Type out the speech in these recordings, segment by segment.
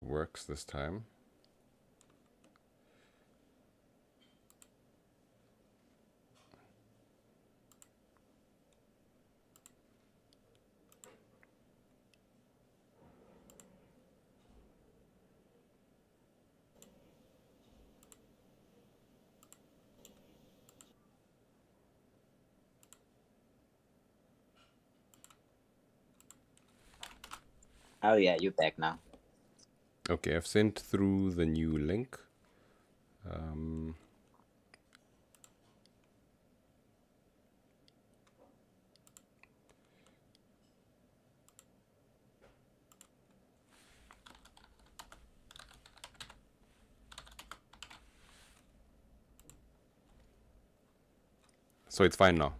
works this time. Oh yeah, you're back now. Okay, I've sent through the new link. So it's fine now.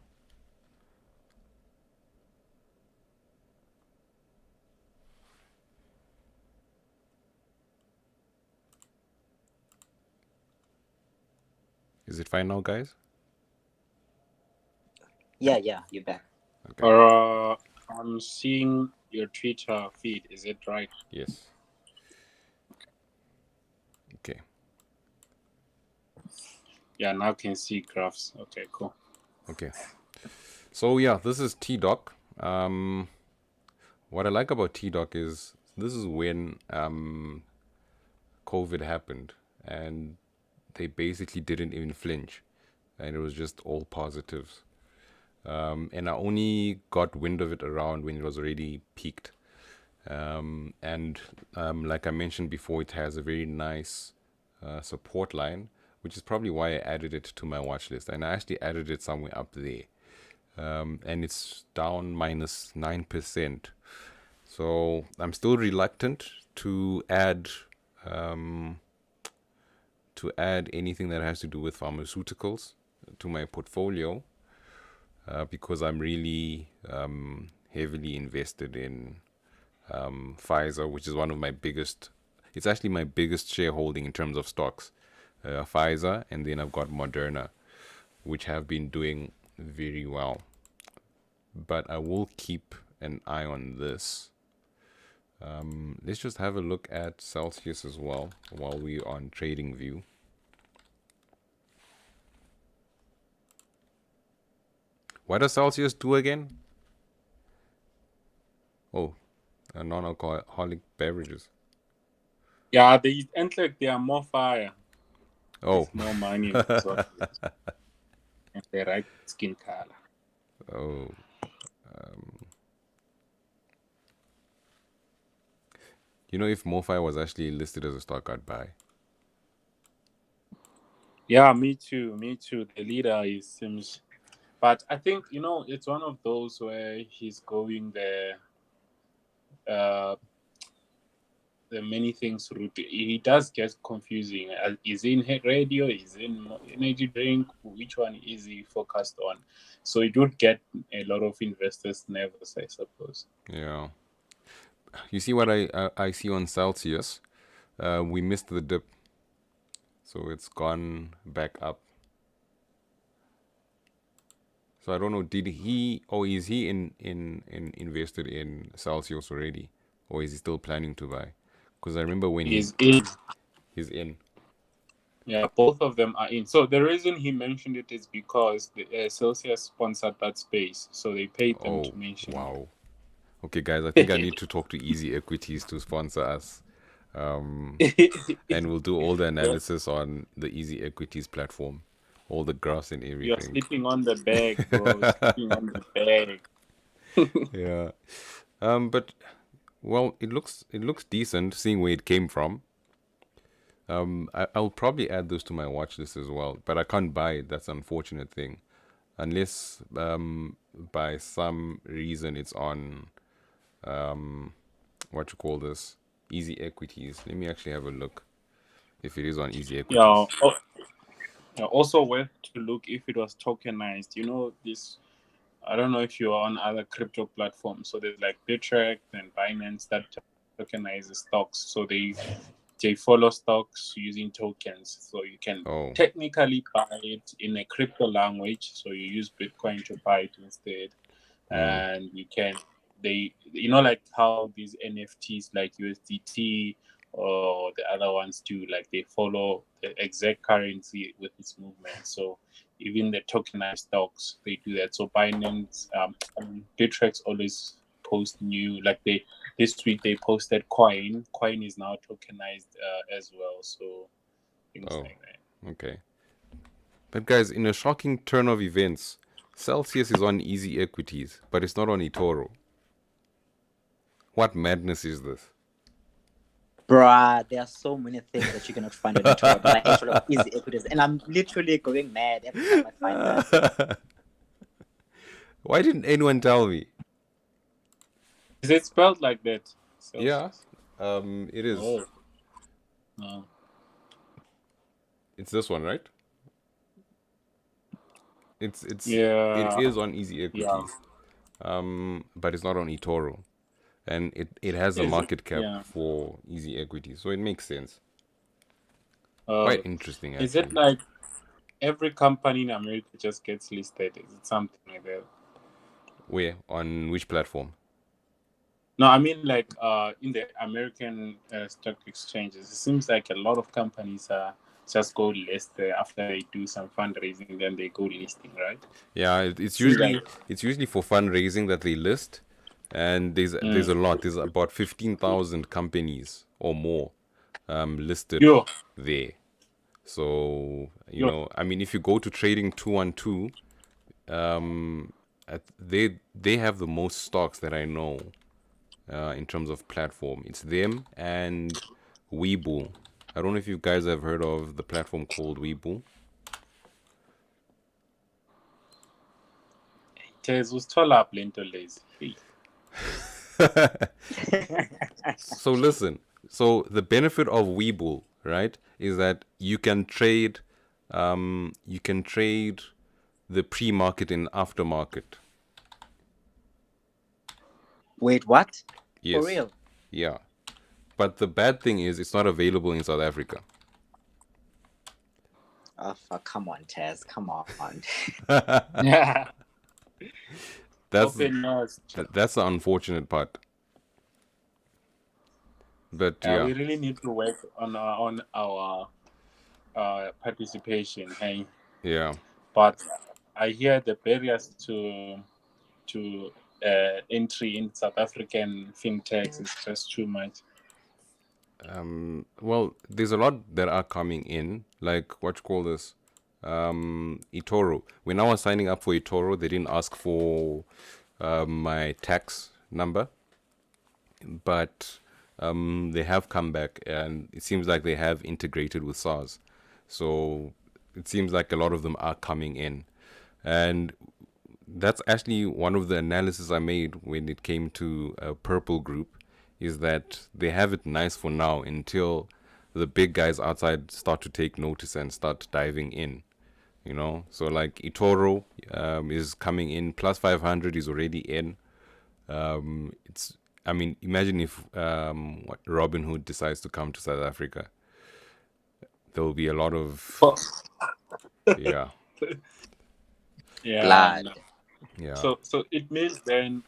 Is it fine now, guys? Yeah, you're back. Okay. I'm seeing your Twitter feed. Is it right? Yes. Okay. Yeah, now I can see graphs. Okay, cool. Okay. So yeah, this is TDoc. What I like about TDoc is this is when COVID happened, and they basically didn't even flinch, and it was just all positives. And I only got wind of it around when it was already peaked. And like I mentioned before, it has a very nice support line, which is probably why I added it to my watch list. And I actually added it somewhere up there. And it's down minus 9%. So I'm still reluctant um, to add anything that has to do with pharmaceuticals to my portfolio because I'm really heavily invested in Pfizer, which is one of my biggest. It's actually my biggest shareholding in terms of stocks. Pfizer, and then I've got Moderna, which have been doing very well. But I will keep an eye on this. Let's just have a look at Celsius as well while we're on TradingView. What does Celsius do again? Oh, non-alcoholic beverages. Yeah, they and like they are more fire. Oh, There's more money in this one. And the right skin color. oh. You know, if MoFi was actually listed as a stock, I'd buy. Yeah, me too. Me too. The leader is seems, but I think it's one of those where he's going uh the many things route. He does get confusing. Is in radio? Is in energy drink? Which one is he focused on? So it would get a lot of investors nervous, I suppose. Yeah. You see what I see on Celsius? We missed the dip, so it's gone back up. So I don't know. Did he or is he in invested in Celsius already, or is he still planning to buy? Because I remember when Is in. he's in. Yeah, both of them are in. So the reason he mentioned it is because the Celsius sponsored that space, so they paid them Oh to mention wow. Okay, guys, I think I need to talk to Easy Equities to sponsor us. And we'll do all the analysis on the Easy Equities platform, all the graphs and You're everything. sleeping on the bag, bro. Sleeping on the bag. Yeah. But well, it looks decent seeing where it came from. I'll probably add those to my watch list as well, but I can't buy it. That's an unfortunate thing, unless by some reason it's on what you call this Easy Equities. Let me actually have a look if it is on Easy Yeah. Equities. Also worth to look if it was tokenized. This. I don't know if you're on other crypto platforms. So there's like Bittrex and Binance that tokenizes stocks. So they follow stocks using tokens. So you can Oh, technically buy it in a crypto language. So you use Bitcoin to buy it instead. And you can like how these NFTs like USDT or the other ones do. Like they follow the exact currency with its movement. So even the tokenized stocks, they do that. So Binance, Bittrex always post new. Like this week they posted Coin. Coin is now tokenized as well. So things Oh. like that. Okay. But guys, in a shocking turn of events, Celsius is on Easy Equities, but it's not on eToro. What madness is this? Bruh, there are so many things that you cannot find on eToro that are actually easy equities, and I'm literally going mad every time I find that. Why didn't anyone tell me? Is it spelled like that? Yeah, it is. Oh. No. It's this one, right? It Yeah. is on Easy Equities, but it's not on eToro, and it has a Is it? market cap Yeah. for Easy Equities, so it makes sense. Uh, Quite interesting, Is actually. it like every company in America just gets listed? Is it something like that? Where? On which platform? No, I mean like in the American stock exchanges. It seems like a lot of companies just go list after they do some fundraising, then they go listing, right? Yeah, it's Seems usually like- it's usually for fundraising that they list, and there's a lot. There's about 15,000 companies or more listed Yo. there. So you Yo. know, I mean, if you go to Trading 212, they have the most stocks that I know in terms of platform. It's them and Webull. I don't know if you guys have heard of the platform called Webull. Tez usithola phi lento lezi. Hey. So listen. So the benefit of Webull, right, is that you can trade the pre-market and aftermarket. Wait, what? Yes. For real? Yeah. But the bad thing is it's not available in South Africa. Oh, fuck, come on, Taz, come on. Yeah. That's Open yours. that's the unfortunate part. But yeah. We really need to work on our participation. Hey. Yeah. But I hear the barriers to entry in South African fintechs is just too much. Well, there's a lot that are coming in, like what you call this, eToro. When I was signing up for eToro, they didn't ask for my tax number, but they have come back, and it seems like they have integrated with SARS. So it seems like a lot of them are coming in, and that's actually one of the analysis I made when it came to Purple Group, is that they have it nice for now until the big guys outside start to take notice and start diving in, you know. So like eToro is coming in, plus 500 is already in. It's, I mean, imagine if what Robinhood decides to come to South Africa, there will be a lot of yeah. Yeah. Blood. Yeah. So it means then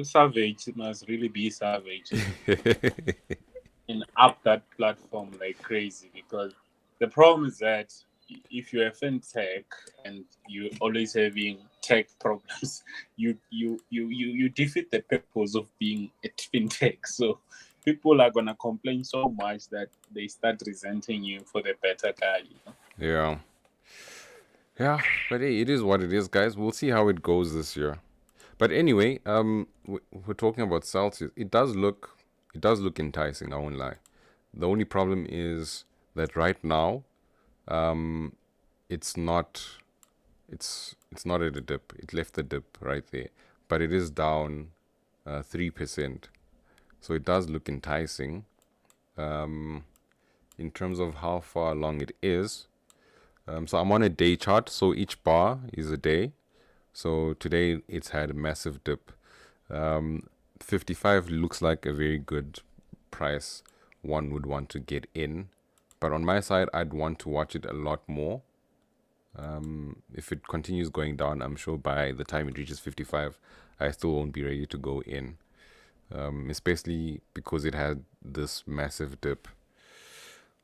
savage must really be savage and up that platform like crazy, because the problem is that if you're a fintech and you're always having tech problems, you defeat the purpose of being a fintech. So people are gonna complain so much that they start resenting you for the better guy. You know? Yeah. Yeah, but hey, it is what it is, guys. We'll see how it goes this year. But anyway, we're talking about Celsius. It does look enticing, I won't lie. The only problem is that right now, it's not at a dip. It left the dip right there, but it is down 3%. So it does look enticing. In terms of how far along it is, so I'm on a day chart. So each bar is a day. So today it's had a massive dip. 55 looks like a very good price one would want to get in. But on my side, I'd want to watch it a lot more. If it continues going down, I'm sure by the time it reaches 55, I still won't be ready to go in. especially because it had this massive dip.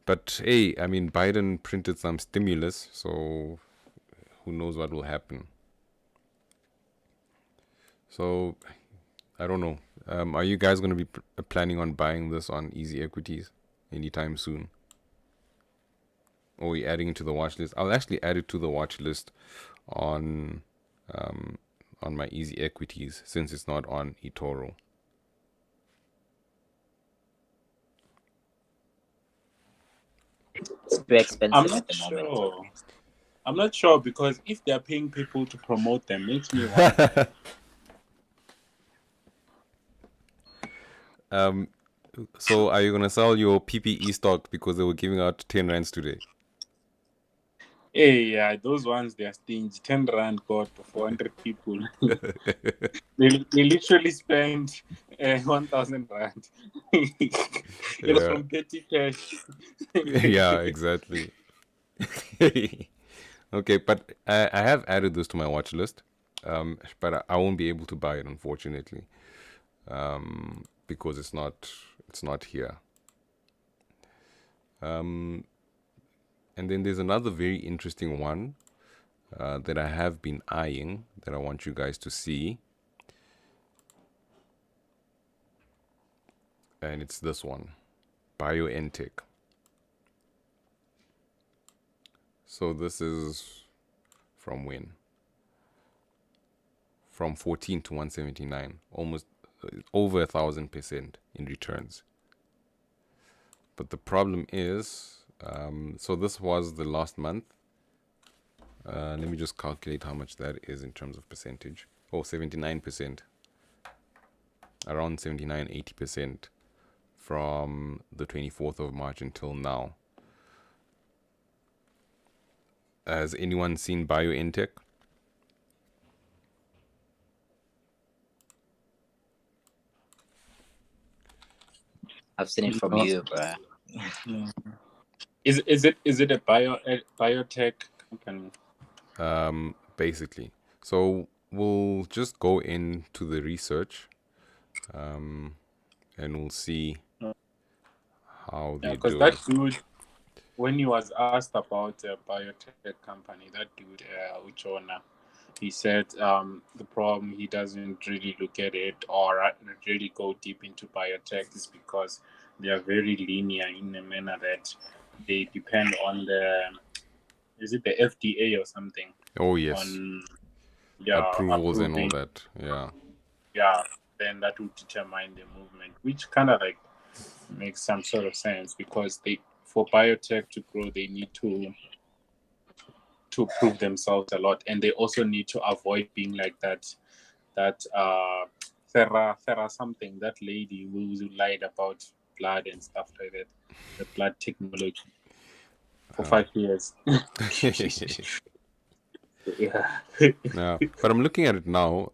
But hey, I mean, Biden printed some stimulus, so who knows what will happen. So I don't know. Are you guys going to be planning on buying this on Easy Equities anytime soon? Or are you adding it to the watch list? I'll actually add it to the watch list on my Easy Equities since it's not on eToro. It's very expensive I'm at not the moment. sure. I'm not sure because if they're paying people to promote them, makes me wonder. So are you gonna sell your PPE stock because they were giving out 10 rands today? Hey, yeah, those ones they are stingy. 10 rand got 400 people. they literally spent 1,000 rand. It was Yeah. from petty cash. Yeah, exactly. Okay, but I have added this to my watch list, but I won't be able to buy it unfortunately, because it's not here. And then there's another very interesting one that I have been eyeing that I want you guys to see, and it's this one, BioNTech. So this is from when? From 14 to 179, almost over 1,000% in returns. But the problem is, so this was the last month. Let me just calculate how much that is in terms of percentage. Oh, 79%. Around 79, 80% from the 24th of March until now. Has anyone seen BioNTech? I've seen it from No. you, bro. Is it a biotech company? Basically. So we'll just go into the research, and we'll see how Yeah, they because do. that dude, when he was asked about a biotech company, that dude, Uchona, he said the problem he doesn't really look at it or really go deep into biotech is because they are very linear in a manner that they depend on is it the FDA or something? Oh yes, On approvals and all approving, that. Yeah. then that would determine the movement, which kind of like makes some sort of sense because for biotech to grow, they need to prove themselves a lot, and they also need to avoid being like that Thera something, that lady who lied about blood and stuff like that, the blood technology for 5 years. Yeah. Yeah, but I'm looking at it now,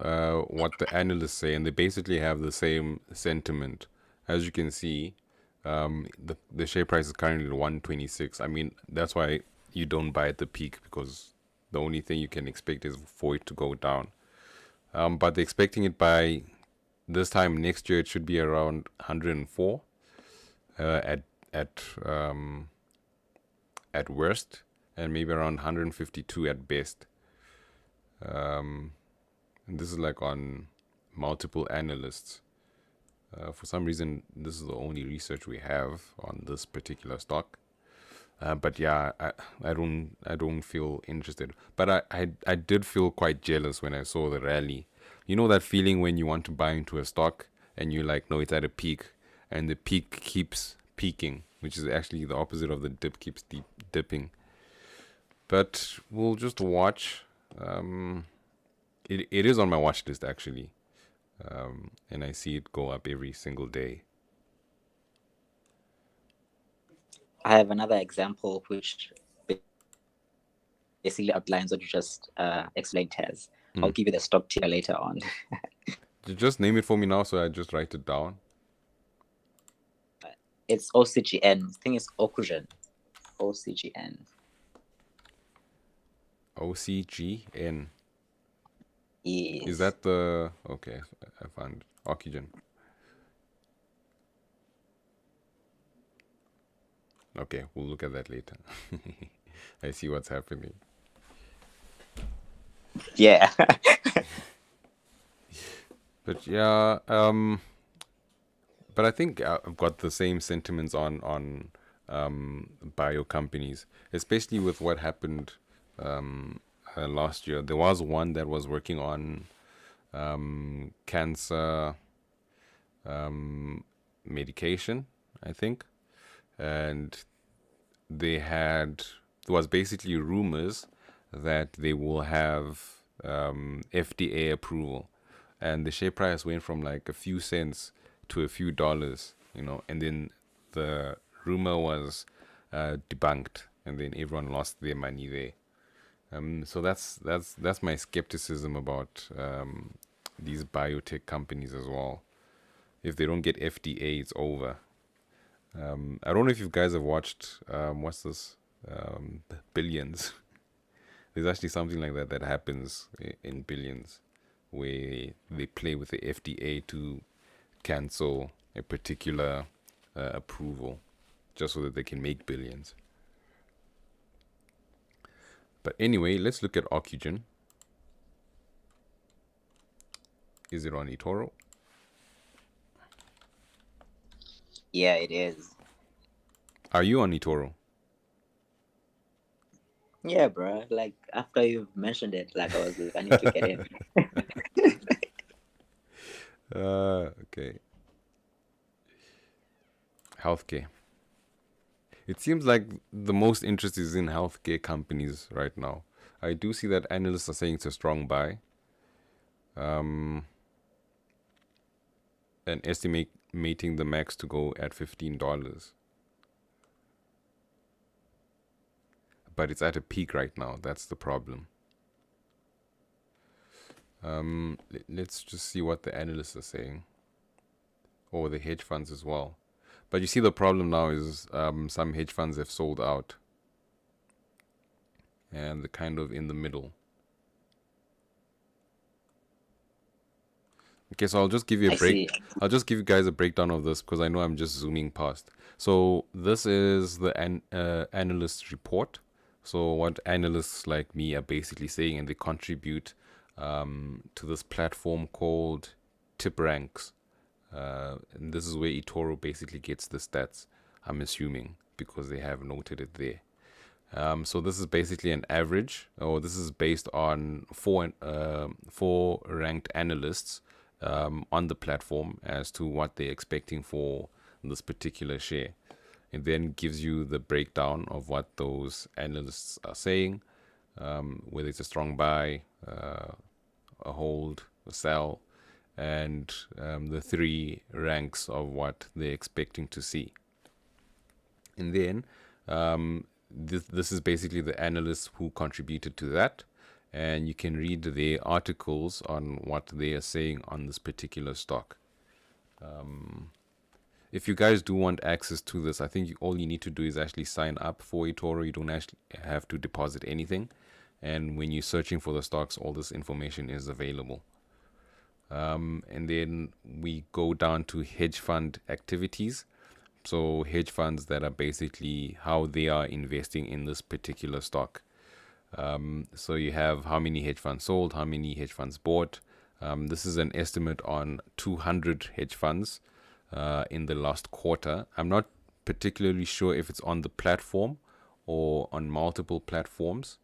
what the analysts say, and they basically have the same sentiment. As you can see, the share price is currently at 126. I mean, that's why you don't buy at the peak, because the only thing you can expect is for it to go down. But they're expecting it by this time next year, it should be around 104 at at worst, and maybe around 152 at best. And this is like on multiple analysts. For some reason, this is the only research we have on this particular stock. But yeah, I don't feel interested. But I did feel quite jealous when I saw the rally. You know that feeling when you want to buy into a stock and you're like, no, it's at a peak, and the peak keeps peaking, which is actually the opposite of the dip keeps dipping. But we'll just watch. It is on my watch list actually, and I see it go up every single day. I have another example which basically outlines what you just explained, Taz. I'll give you the stock ticker later on. Just name it for me now, so I just write it down. It's OCGN. I think it's Ocugen. OCGN. OCGN. Yes. Is that the... Okay, I found Oxygen. Okay, we'll look at that later. I see what's happening. Yeah. But yeah, but I think I've got the same sentiments on bio companies, especially with what happened last year. There was one that was working on cancer medication, I think, and there was basically rumors that they will have FDA approval, and the share price went from like a few cents to a few dollars, and then the rumor was debunked, and then everyone lost their money there. So that's my skepticism about these biotech companies as well. If they don't get FDA, it's over. I don't know if you guys have watched what's this Billions. There's actually something like that happens in Billions, where they play with the FDA to cancel a particular approval, just so that they can make billions. But anyway, let's look at Ocugen. Is it on eToro? Yeah, it is. Are you on eToro? Yeah, bro. Like after you mentioned it, like I was like, I need to get in. Okay. Healthcare. It seems like the most interest is in healthcare companies right now. I do see that analysts are saying it's a strong buy. And estimating the max to go at $15. But it's at a peak right now. That's the problem. Let's just see what the analysts are saying. Or the hedge funds as well. But you see, the problem now is some hedge funds have sold out. And they're kind of in the middle. Okay, so I'll just give you a break. I'll just give you guys a breakdown of this because I know I'm just zooming past. So this is the analyst report. So what analysts like me are basically saying, and they contribute to this platform called TipRanks. And this is where eToro basically gets the stats, I'm assuming, because they have noted it there. So this is basically an average, or this is based on four ranked analysts on the platform as to what they're expecting for this particular share. It then gives you the breakdown of what those analysts are saying, whether it's a strong buy, a hold, a sell, and the three ranks of what they're expecting to see. And then this is basically the analysts who contributed to that. And you can read their articles on what they are saying on this particular stock. If you guys do want access to this, I think all you need to do is actually sign up for eToro. You don't actually have to deposit anything. And when you're searching for the stocks, all this information is available. And then we go down to hedge fund activities. So hedge funds that are basically how they are investing in this particular stock. So you have how many hedge funds sold, how many hedge funds bought. This is an estimate on 200 hedge funds in the last quarter. I'm not particularly sure if it's on the platform or on multiple platforms.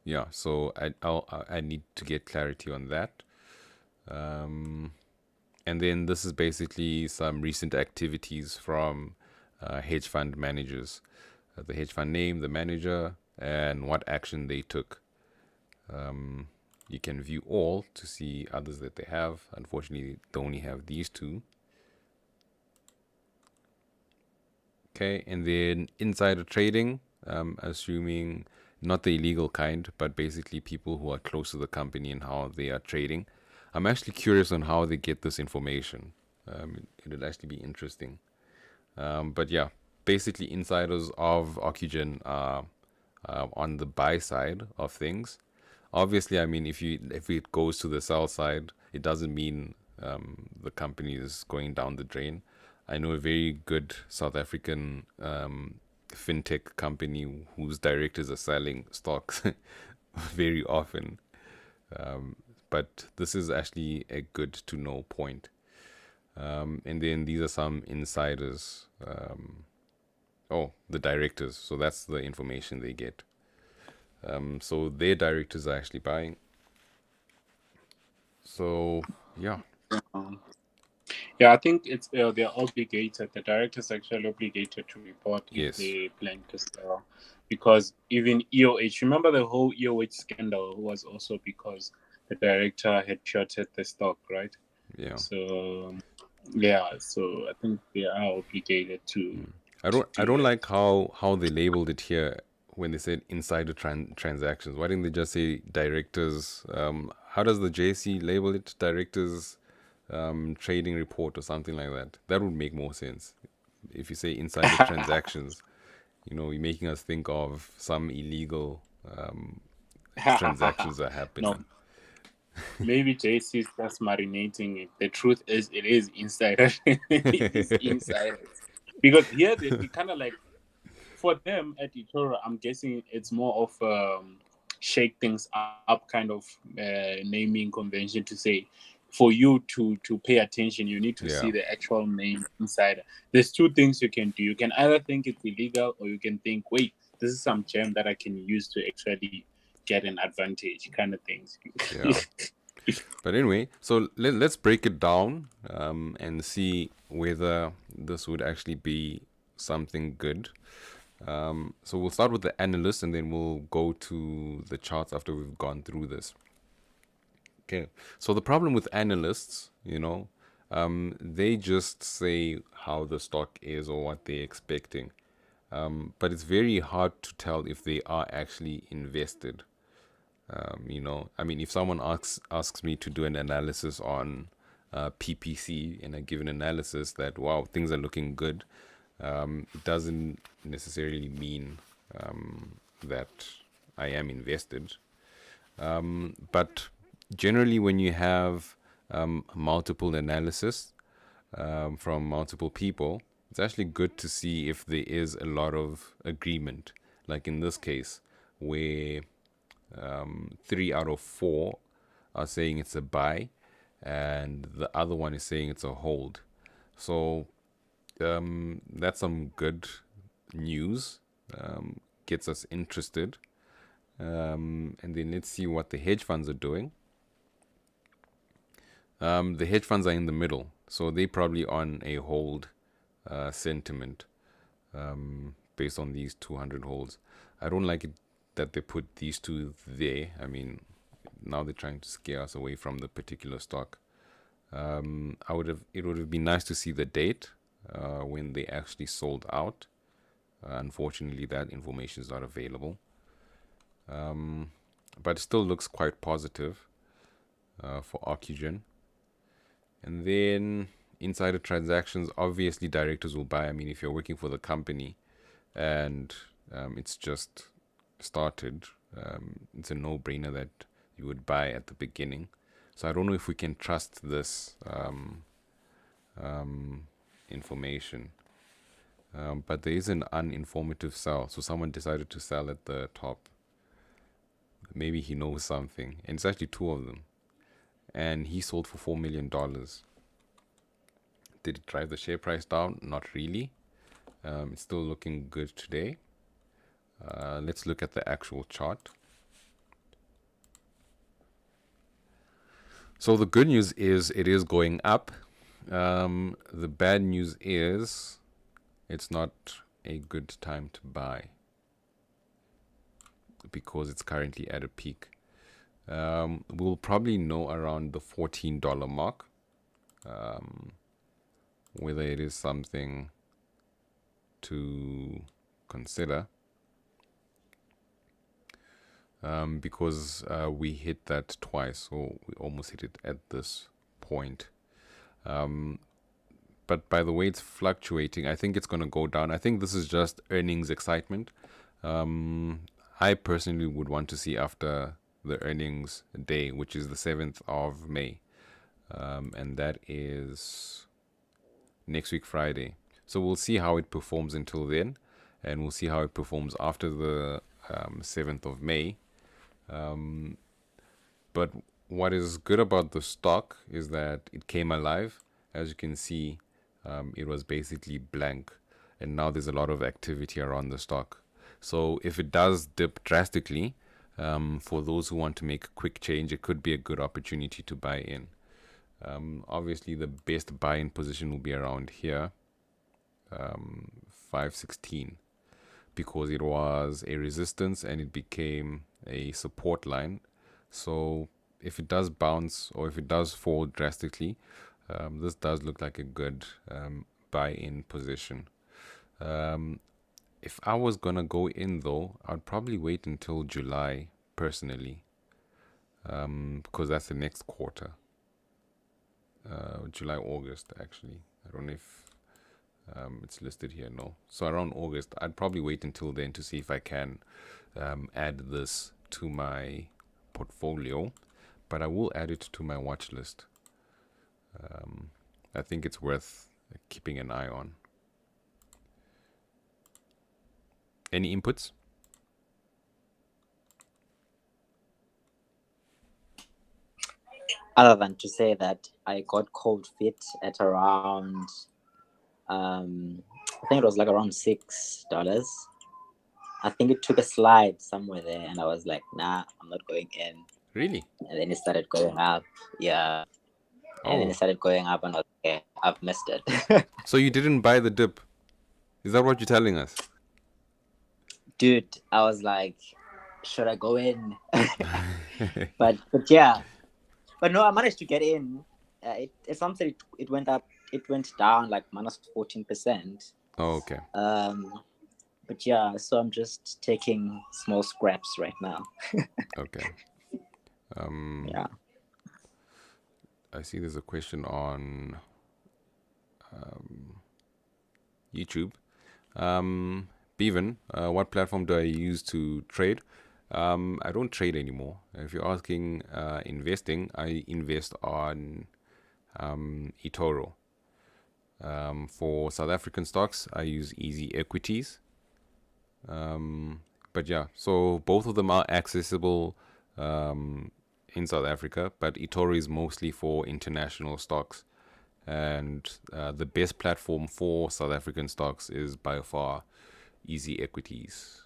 Yeah, so I need to get clarity on that. And then this is basically some recent activities from hedge fund managers. The hedge fund name, the manager, and what action they took. You can view all to see others that they have. Unfortunately, they only have these two. Okay, and then insider trading, assuming not the illegal kind, but basically people who are close to the company and how they are trading. I'm actually curious on how they get this information. It'll actually be interesting. But yeah, basically insiders of Ocugen are on the buy side of things. Obviously, I mean, if it goes to the sell side, it doesn't mean the company is going down the drain. I know a very good South African fintech company whose directors are selling stocks very often. But this is actually a good to know point. And then these are some insiders. The directors. So that's the information they get. So their directors are actually buying. So yeah, Yeah, I think it's they're obligated. The director's actually obligated to report if yes, they plan to sell, because even EOH. Remember the whole EOH scandal was also because the director had shorted the stock, right? yeah. So yeah, so I think they are obligated to I to don't do that. like how they labeled it here when they said insider transactions. Why didn't they just say directors? How does the JC label it? Directors trading report or something like that. That would make more sense. If you say insider transactions, you're making us think of some illegal transactions are No, happening. maybe JC is just marinating it. The truth is, it is insider. It is insiders. Because here they kind of like, for them at eToro, I'm guessing it's more of shake things up kind of naming convention to say, for you to pay attention, you need to Yeah, see the actual name insider. There's two things you can do. You can either think it's illegal, or you can think, wait, this is some gem that I can use to actually get an advantage, kind of things. yeah. But anyway, so let's break it down and see whether this would actually be something good. So we'll start with the analyst and then we'll go to the charts after we've gone through this. Okay. So the problem with analysts, they just say how the stock is or what they're expecting. But it's very hard to tell if they are actually invested. If someone asks me to do an analysis on PPC and I give an analysis that, wow, things are looking good, it doesn't necessarily mean that I am invested. But generally, when you have multiple analysis from multiple people, it's actually good to see if there is a lot of agreement. Like in this case, where 3 out of 4 are saying it's a buy, and the other one is saying it's a hold. So that's some good news. Gets us interested. And then let's see what the hedge funds are doing. The hedge funds are in the middle, so they probably on a hold sentiment based on these 200 holds. I don't like it that they put these two there. I mean, now they're trying to scare us away from the particular stock. It would have been nice to see the date when they actually sold out. Unfortunately, that information is not available. But it still looks quite positive for Oxygen. And then insider transactions, obviously directors will buy. I mean, if you're working for the company and it's just started, it's a no-brainer that you would buy at the beginning. So I don't know if we can trust this information. But there is an uninformative sell. So someone decided to sell at the top. Maybe he knows something. And it's actually two of them. And he sold for $4 million. Did it drive the share price down? Not really. It's still looking good today. Let's look at the actual chart. So the good news is it is going up. The bad news is it's not a good time to buy because it's currently at a peak. We'll probably know around the $14 mark whether it is something to consider, because we hit that twice, so we almost hit it at this point. But by the way it's fluctuating, I think it's going to go down. I think this is just earnings excitement. I personally would want to see after the earnings day, which is the 7th of May. And that is next week Friday. So we'll see how it performs until then, and we'll see how it performs after the 7th of May. But what is good about the stock is that it came alive. As you can see, it was basically blank, and now there's a lot of activity around the stock. So if it does dip drastically, for those who want to make a quick change, it could be a good opportunity to buy in. Obviously, the best buy-in position will be around here, 516, because it was a resistance and it became a support line. So if it does bounce or if it does fall drastically, this does look like a good buy-in position. If I was gonna go in though, I'd probably wait until July personally, because that's the next quarter. July, August actually. I don't know if it's listed here. No, so around August, I'd probably wait until then to see if I can add this to my portfolio, but I will add it to my watch list. I think it's worth keeping an eye on. Any inputs? Other than to say that I got cold feet at around, I think it was like around $6. I think it took a slide somewhere there, and I was like, nah, I'm not going in. Really? And then it started going up. Yeah. And then it started going up, and I was like, okay, I've missed it. So you didn't buy the dip? Is that what you're telling us? Dude, I was like, should I go in? but yeah. But no, I managed to get in. It went up. It went down like minus 14%. Oh, okay. But yeah, so I'm just taking small scraps right now. Okay. Yeah. I see there's a question on YouTube. Bevan, what platform do I use to trade? I don't trade anymore. If you're asking investing, I invest on eToro. For South African stocks, I use Easy Equities. But yeah, so both of them are accessible in South Africa, but eToro is mostly for international stocks. And the best platform for South African stocks is by far Easy Equities.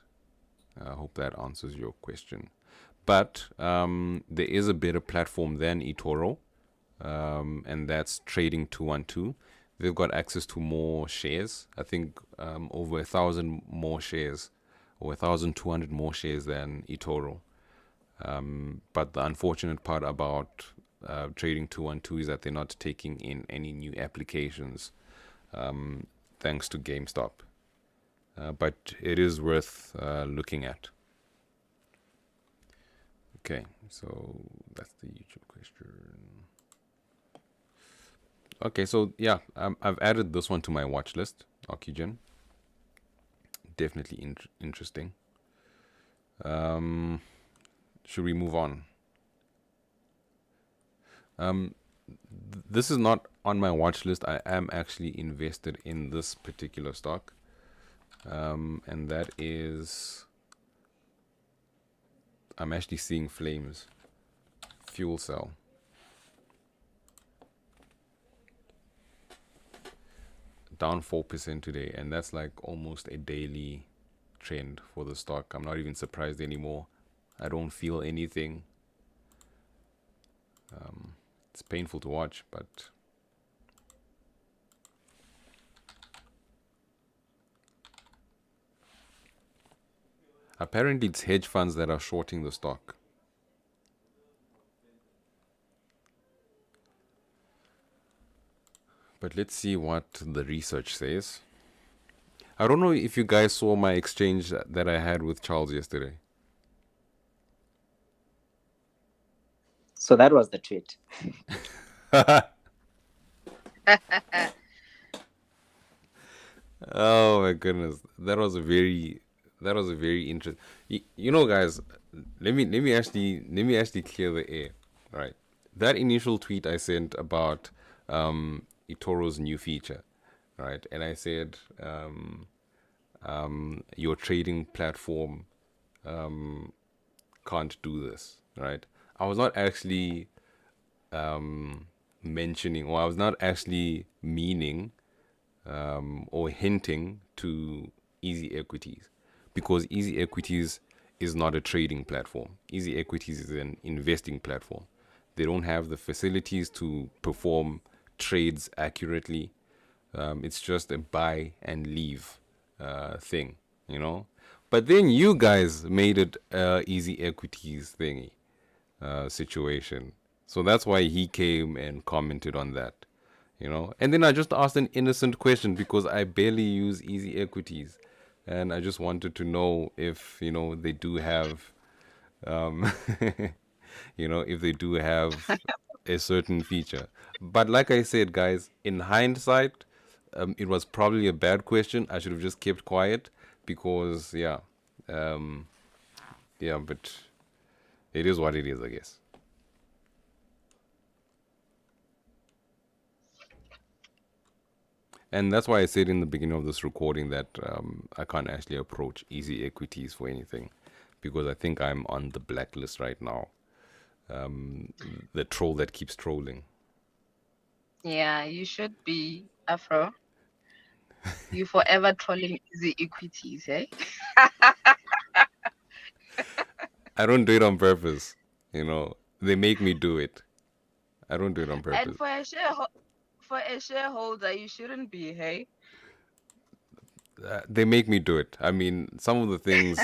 I hope that answers your question. But there is a better platform than eToro, and that's Trading 212. They've got access to more shares. I think over 1,000 more shares, or 1,200 more shares than eToro. But the unfortunate part about Trading 212 is that they're not taking in any new applications, thanks to GameStop. But it is worth looking at. Okay, so that's the YouTube question. Okay, so yeah, I've added this one to my watch list, Oxygen. Definitely interesting. Should we move on? This is not on my watch list. I am actually invested in this particular stock. And that is, I'm actually seeing flames. Fuel cell. Down 4% today, and that's like almost a daily trend for the stock. I'm not even surprised anymore. I don't feel anything. It's painful to watch, but apparently it's hedge funds that are shorting the stock. But let's see what the research says. I don't know if you guys saw my exchange that I had with Charles yesterday. So that was the tweet. Oh my goodness, that was a very interesting. You know, guys, let me actually clear the air. Right, that initial tweet I sent about eToro's new feature, right? And I said, your trading platform can't do this, right? I was not actually mentioning, or I was not actually meaning or hinting to Easy Equities, because Easy Equities is not a trading platform. Easy Equities is an investing platform. They don't have the facilities to perform trades accurately. It's just a buy and leave thing, you know. But then you guys made it Easy Equities thingy situation. So that's why he came and commented on that, you know. And then I just asked an innocent question because I barely use Easy Equities, and I just wanted to know if they do have, um, if they do have a certain feature. But like I said, guys, in hindsight, it was probably a bad question. I should have just kept quiet because, um, yeah, but it is what it is, I guess. And that's why I said in the beginning of this recording that I can't actually approach Easy Equities for anything because I think I'm on the blacklist right now. The troll that keeps trolling. Yeah, you should be, Afro. You forever trolling Easy Equities, eh? I don't do it on purpose. They make me do it. I don't do it on And purpose. for a shareholder, you shouldn't be, hey? They make me do it. I mean, some of the things,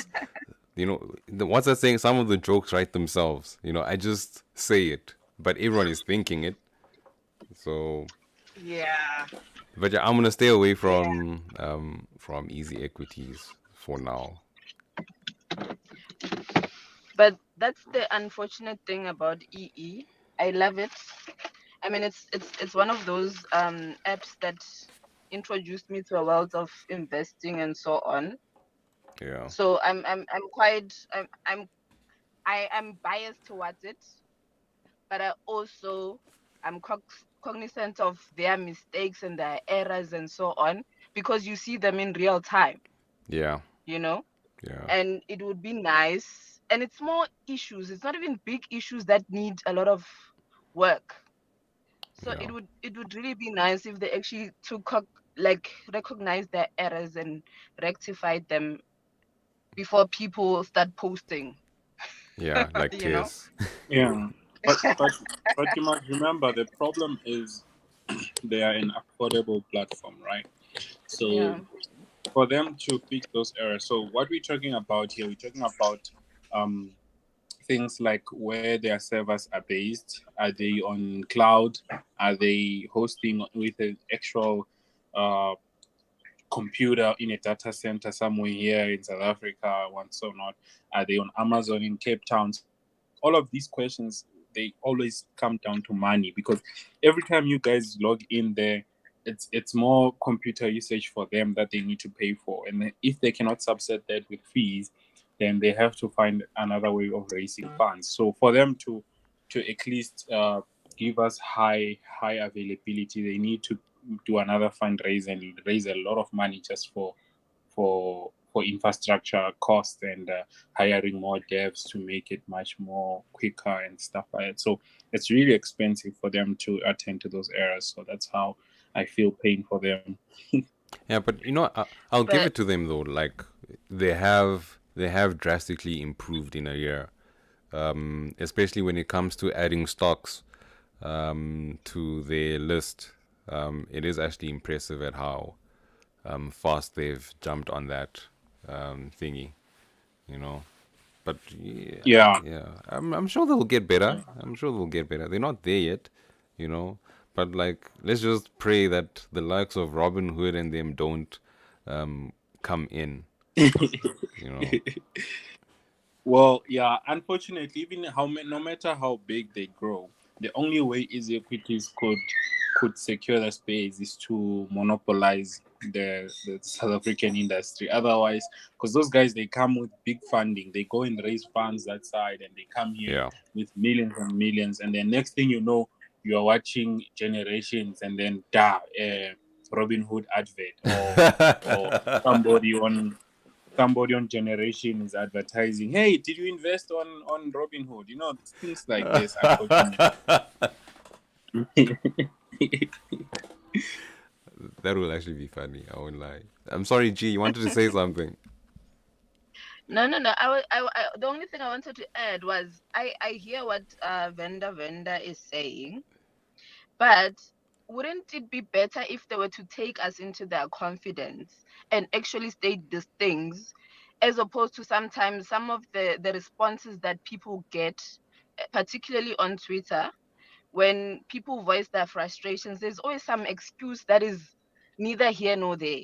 what's that saying? Some of the jokes write themselves. I just say it, but everyone is thinking it. So, Yeah. but yeah, I'm gonna stay away from Easy Equities for now. But that's the unfortunate thing about EE. I love it. I mean, it's one of those apps that introduced me to a world of investing and so on. Yeah. So I'm quite I am biased towards it, but I also am cognizant of their mistakes and their errors and so on because you see them in real time. Yeah. Yeah. And it would be nice, and it's more issues. It's not even big issues that need a lot of work. So yeah. it would really be nice if they actually recognize their errors and rectified them before people start posting. Yeah, like You know? tears. Yeah, but you must remember the problem is they are an affordable platform, right? So Yeah. for them to fix those errors, so what we're talking about here, we're talking about things like where their servers are based. Are they on cloud? Are they hosting with an actual computer in a data center somewhere here in South Africa, and so not? Are they on Amazon in Cape Town? All of these questions, they always come down to money, because every time you guys log in there, it's more computer usage for them that they need to pay for. And if they cannot subset that with fees, then they have to find another way of raising funds. So for them to at least give us high availability, they need to do another fundraise and raise a lot of money just for infrastructure cost and hiring more devs to make it much more quicker and stuff like that. So it's really expensive for them to attend to those errors. So that's how I feel pain for them. Yeah, but I'll give But it to them though. Like they have drastically improved in a year, especially when it comes to adding stocks to their list. It is actually impressive at how fast they've jumped on that thingy, you know. But Yeah. I'm sure they'll get better. I'm sure they'll get better. They're not there yet, you know. But like, let's just pray that the likes of Robin Hood and them don't come in, you know. Well, yeah, unfortunately, even no matter how big they grow, the only way Easy Equities could secure the space is to monopolize the South African industry. Otherwise, because those guys, they come with big funding, they go and raise funds that side, and they come here with millions and millions, and then next thing you know, you are watching generations, and then Robinhood advert or somebody on Generation is advertising, hey, did you invest on Robinhood? You know, things like this, unfortunately. That will actually be funny. I won't lie. I'm sorry, G. You wanted to say something? No. The only thing I wanted to add was I hear what Venda is saying, but wouldn't it be better if they were to take us into their confidence and actually state these things, as opposed to sometimes some of the responses that people get, particularly on Twitter, when people voice their frustrations, there's always some excuse that is neither here nor there.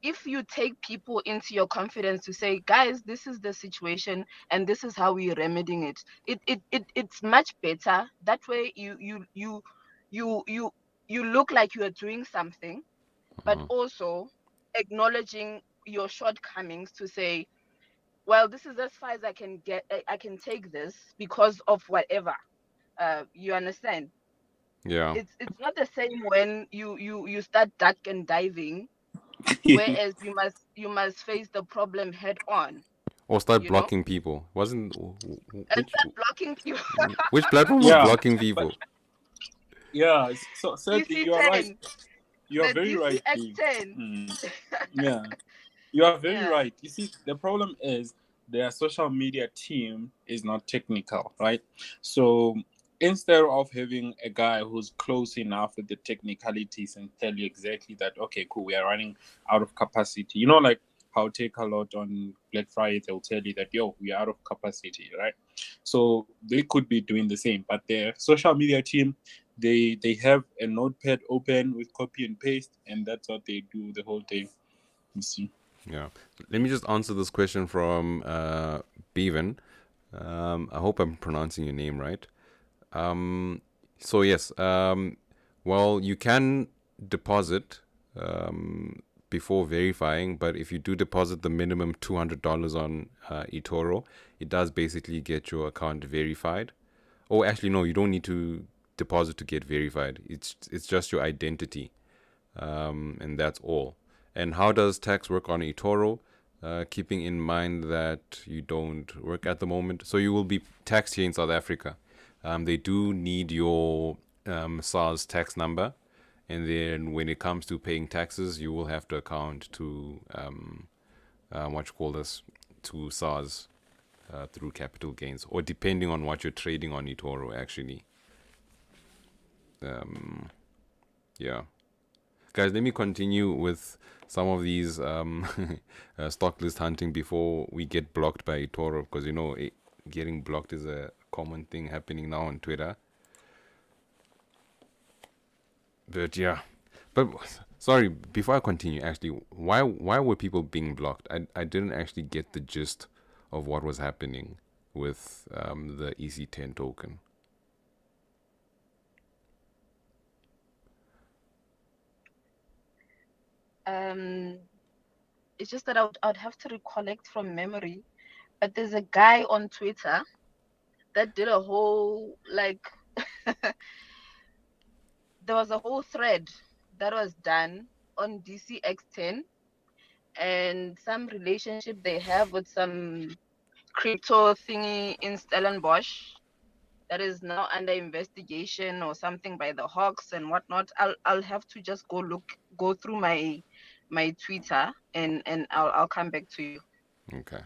If you take people into your confidence to say, guys, this is the situation and this is how we're remedying it's much better. That way you look like you are doing something, but also acknowledging your shortcomings to say, well, this is as far as I can get. I can take this because of whatever. You understand? Yeah. It's not the same when you start duck and diving, whereas you must face the problem head on. Or start blocking people. Wasn't And start blocking people. which platform was blocking people? Yeah, so certainly you are DC10, right. You are the very right. DCX10. Yeah, you are very right. You see, the problem is their social media team is not technical, right? So instead of having a guy who's close enough with the technicalities and tell you exactly that, okay, cool, we are running out of capacity. You know, like how Takealot on Black Friday, they'll tell you that, yo, we are out of capacity, right? So they could be doing the same, but their social media team, they have a notepad open with copy and paste, and that's what they do the whole day. You see. Yeah. Let me just answer this question from Bevan. I hope I'm pronouncing your name right. So yes, well, you can deposit before verifying, but if you do deposit the minimum $200 on eToro, it does basically get your account verified. Oh, actually, no, you don't need to deposit to get verified. It's just your identity, and that's all. And how does tax work on eToro? Keeping in mind that you don't work at the moment, so you will be taxed here in South Africa. They do need your SARS tax number, and then when it comes to paying taxes, you will have to account to to SARS through capital gains, or depending on what you're trading on eToro, actually. Yeah. Guys, let me continue with some of these stock list hunting before we get blocked by eToro, because, you know, getting blocked is a common thing happening now on Twitter. But yeah, but sorry, before I continue, actually, why were people being blocked? I didn't actually get the gist of what was happening with the EC10 token. It's just that I'd have to recollect from memory, but there's a guy on Twitter that did a whole, like, there was a whole thread that was done on DCX10 and some relationship they have with some crypto thingy in Stellenbosch that is now under investigation or something by the Hawks and whatnot. I'll have to just go through my Twitter and I'll come back to you. Okay.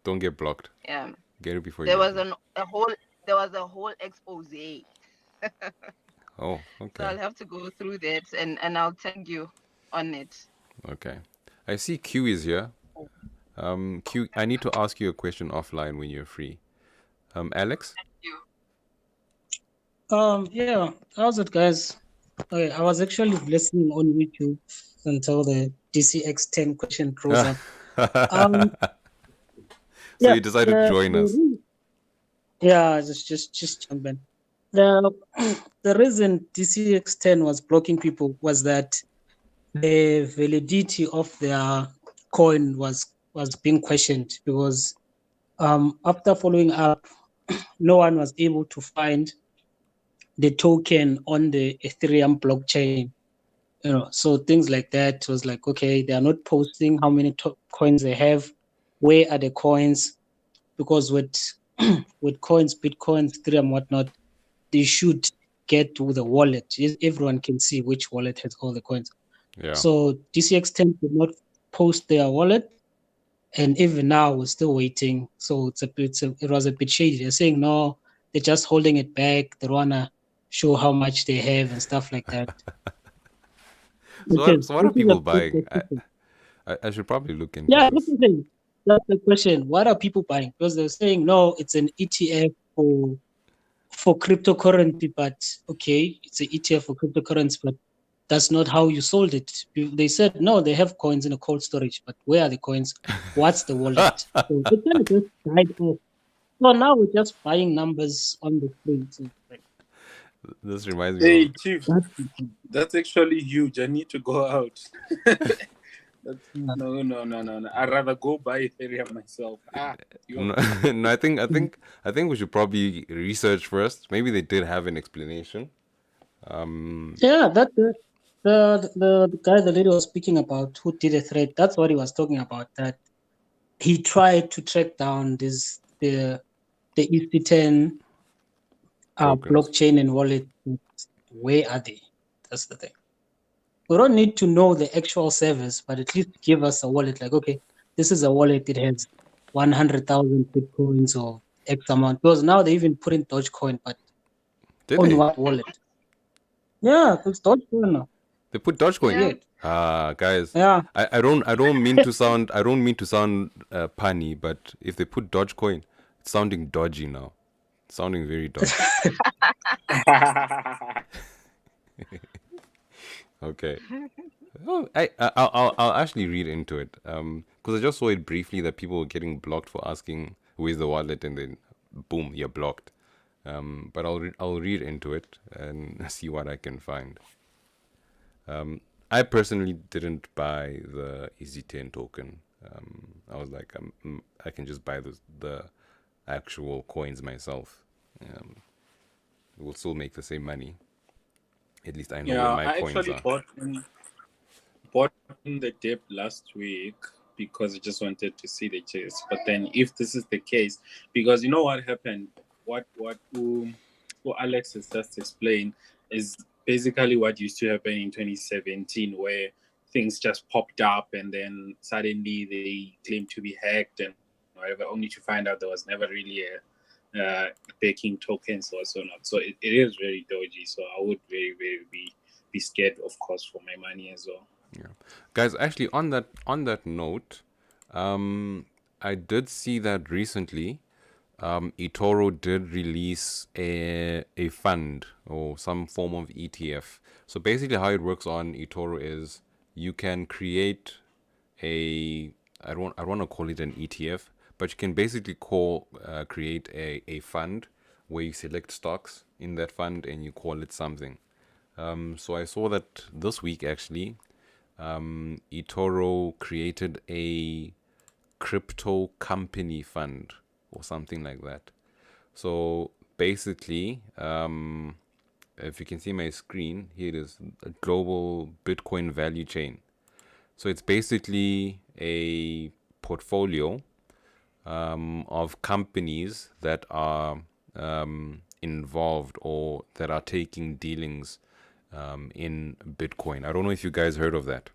Don't get blocked. Yeah. Get it before there you. was a whole expose. Oh, okay. So I'll have to go through that and I'll tag you on it. Okay. I see Q is here. Q, I need to ask you a question offline when you're free. Alex? Yeah, how's it, guys? Okay, I was actually listening on YouTube until the DCX10 question grows up. So you decided to join us. Yeah, just jump in. The reason DCX10 was blocking people was that the validity of their coin was being questioned, because after following up, no one was able to find the token on the Ethereum blockchain. So things like that was like, okay, they are not posting how many coins they have, where are the coins, because with with coins, Bitcoin, Ethereum, whatnot, they should get to the wallet. Everyone can see which wallet has all the coins. Yeah. So DCX10 did not post their wallet, and even now we're still waiting. So it was a bit shady. They're saying no, they're just holding it back. They wanna show how much they have and stuff like that. So what are people buying? Question. I should probably look into Yeah, this. that's the question. What are people buying? Because they're saying no, it's an ETF for cryptocurrency, but okay, it's an ETF for cryptocurrency, but that's not how you sold it. They said no, they have coins in a cold storage, but where are the coins? What's the wallet? So they kind of just died off. So now we're just buying numbers on the screen. So like, This reminds me Hey, of Chief, that's that's actually huge. I need to go out. That's, Yeah. no. I'd rather go buy Ethereum myself. no, no, I think we should probably research first. Maybe they did have an explanation. Yeah, that the guy the lady was speaking about who did a thread, that's what he was talking about, that he tried to track down the EC10 Tokens. blockchain and wallet. Where are they? That's the thing. We don't need to know the actual servers, but at least give us a wallet. Like, okay, this is a wallet. It has 100,000 Bitcoins or X amount. Because now they even put in Dogecoin, but Did on they? what wallet? Yeah, it's Dogecoin now. They put Dogecoin. Yeah. Weird. Guys. Yeah. I don't mean to sound punny, but if they put Dogecoin, it's sounding dodgy now. It's sounding very dodgy. Okay. Oh, I'll actually read into it. Because I just saw it briefly that people were getting blocked for asking who is the wallet, and then boom, you're blocked. But I'll read into it and see what I can find. I personally didn't buy the EZ10 token. I was like, I can just buy the actual coins myself. It will still make the same money. At least I know Yeah, where my I coins actually are. bought in the dip last week because I just wanted to see the chase. But then, if this is the case, because you know what happened, what Alex has just explained is basically what used to happen in 2017, where things just popped up and then suddenly they claimed to be hacked and whatever, only to find out there was never really a backing tokens or so not. So it is very dodgy. So I would very, very be scared, of course, for my money as well. Yeah, guys. Actually, on that note, I did see that recently, eToro did release a fund or some form of ETF. So basically, how it works on eToro is you can create I don't want to call it an ETF, but you can basically create a fund where you select stocks in that fund and you call it something. So I saw that this week actually, eToro created a crypto company fund or something like that. So basically, if you can see my screen, here it is, a global Bitcoin value chain. So it's basically a portfolio of companies that are involved or that are taking dealings in Bitcoin. I don't know if you guys heard of that.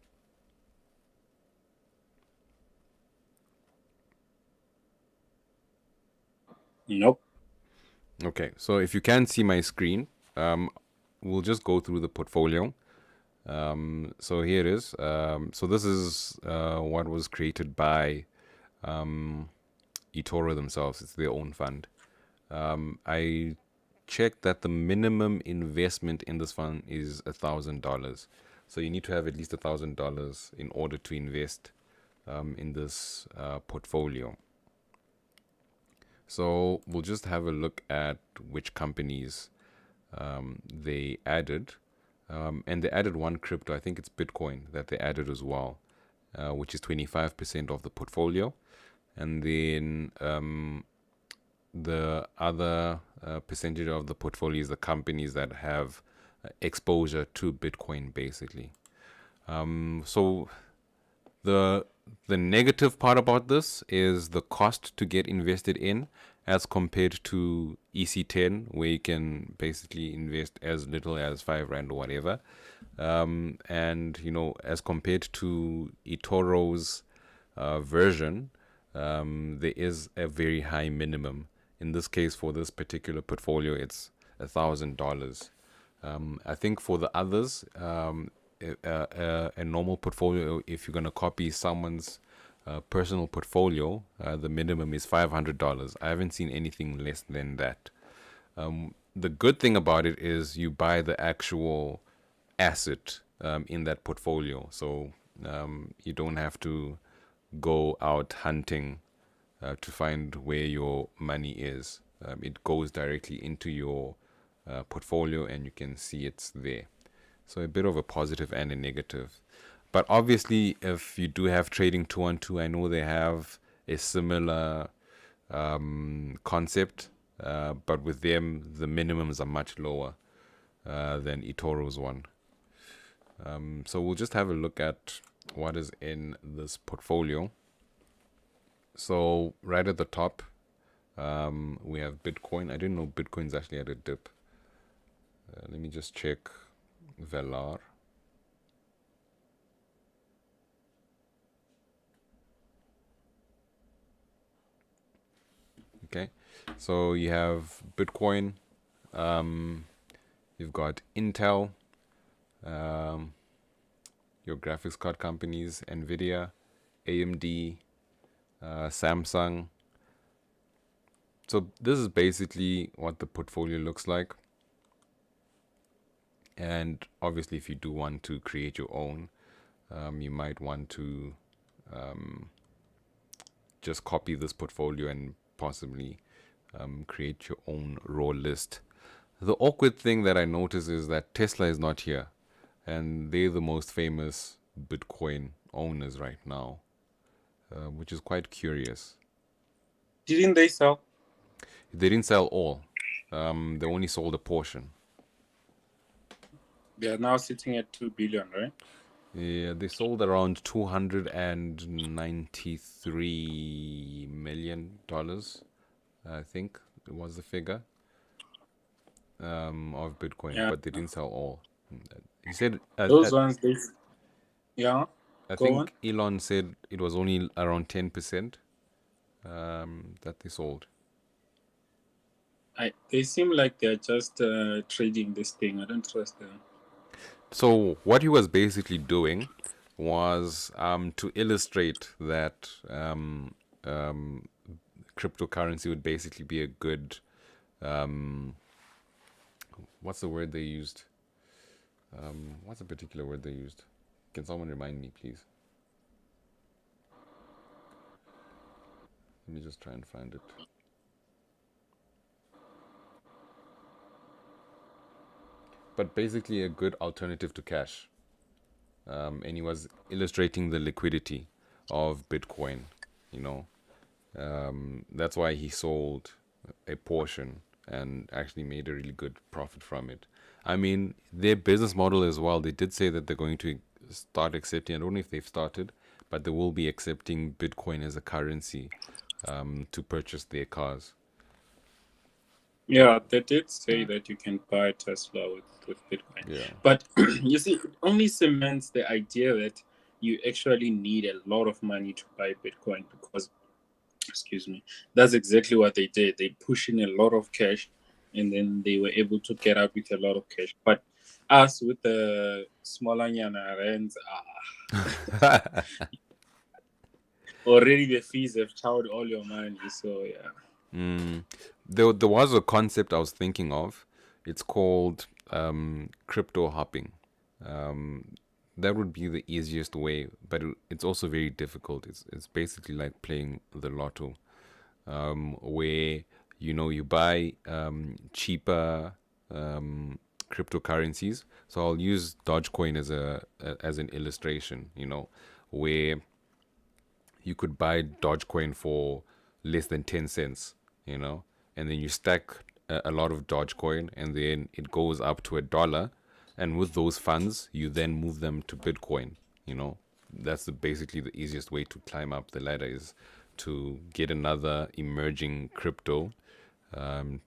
Nope. Okay, so if you can see my screen, we'll just go through the portfolio. So here it is. So this is what was created by eToro themselves. It's their own fund. I checked that the minimum investment in this fund is $1,000. So you need to have at least $1,000 in order to invest in this portfolio. So we'll just have a look at which companies they added. And they added one crypto, I think it's Bitcoin, that they added as well, which is 25% of the portfolio. And then the other percentage of the portfolio is the companies that have exposure to Bitcoin, basically. So the negative part about this is the cost to get invested in as compared to EC10, where you can basically invest as little as 5 Rand or whatever. And, as compared to eToro's version, there is a very high minimum. In this case, for this particular portfolio, it's $1,000. I think for the others, a normal portfolio, if you're going to copy someone's personal portfolio, the minimum is $500. I haven't seen anything less than that. The good thing about it is you buy the actual asset in that portfolio, so you don't have to go out hunting to find where your money is. It goes directly into your portfolio and you can see it's there. So a bit of a positive and a negative. But obviously, if you do have Trading 212, I know they have a similar concept, but with them, the minimums are much lower than eToro's one. So we'll just have a look at what is in this portfolio. So right at the top, we have Bitcoin. I didn't know Bitcoin's actually had a dip. Let me just check Velar. Okay, so you have Bitcoin, you've got Intel, your graphics card companies, Nvidia, AMD, Samsung. So this is basically what the portfolio looks like. And obviously, if you do want to create your own, you might want to just copy this portfolio and possibly create your own raw list. The awkward thing that I notice is that Tesla is not here, and they're the most famous Bitcoin owners right now, which is quite curious. Didn't they sell? They didn't sell all. They only sold a portion. They are now sitting at 2 billion, right? Yeah, they sold around $293 million, I think it was the figure, of Bitcoin, Yeah. but they didn't sell all. He said, Those ones, yeah. I Go think on. Elon said it was only around 10% that they sold. They seem like they're just trading this thing. I don't trust them. So what he was basically doing was to illustrate that cryptocurrency would basically be a good, what's the word they used? What's the particular word they used? Can someone remind me, please? Let me just try and find it. But basically a good alternative to cash. And he was illustrating the liquidity of Bitcoin, that's why he sold a portion and actually made a really good profit from it. I mean, their business model as well, they did say that they're going to start accepting, I don't know if they've started, but they will be accepting Bitcoin as a currency to purchase their cars. Yeah, they did say that you can buy Tesla with Bitcoin. Yeah. But you see, it only cements the idea that you actually need a lot of money to buy Bitcoin because, excuse me, that's exactly what they did. They pushed in a lot of cash and then they were able to get out with a lot of cash. But us with the smaller Nyana rands, already the fees have chowed all your money. So, yeah. There was a concept I was thinking of. It's called crypto hopping. That would be the easiest way, but it's also very difficult. It's basically like playing the lotto, where you buy cheaper cryptocurrencies. So I'll use Dogecoin as an illustration. Where you could buy Dogecoin for less than 10 cents. And then you stack a lot of Dogecoin, and then it goes up to $1, And with those funds, you then move them to Bitcoin. That's basically the easiest way to climb up the ladder, is to get another emerging crypto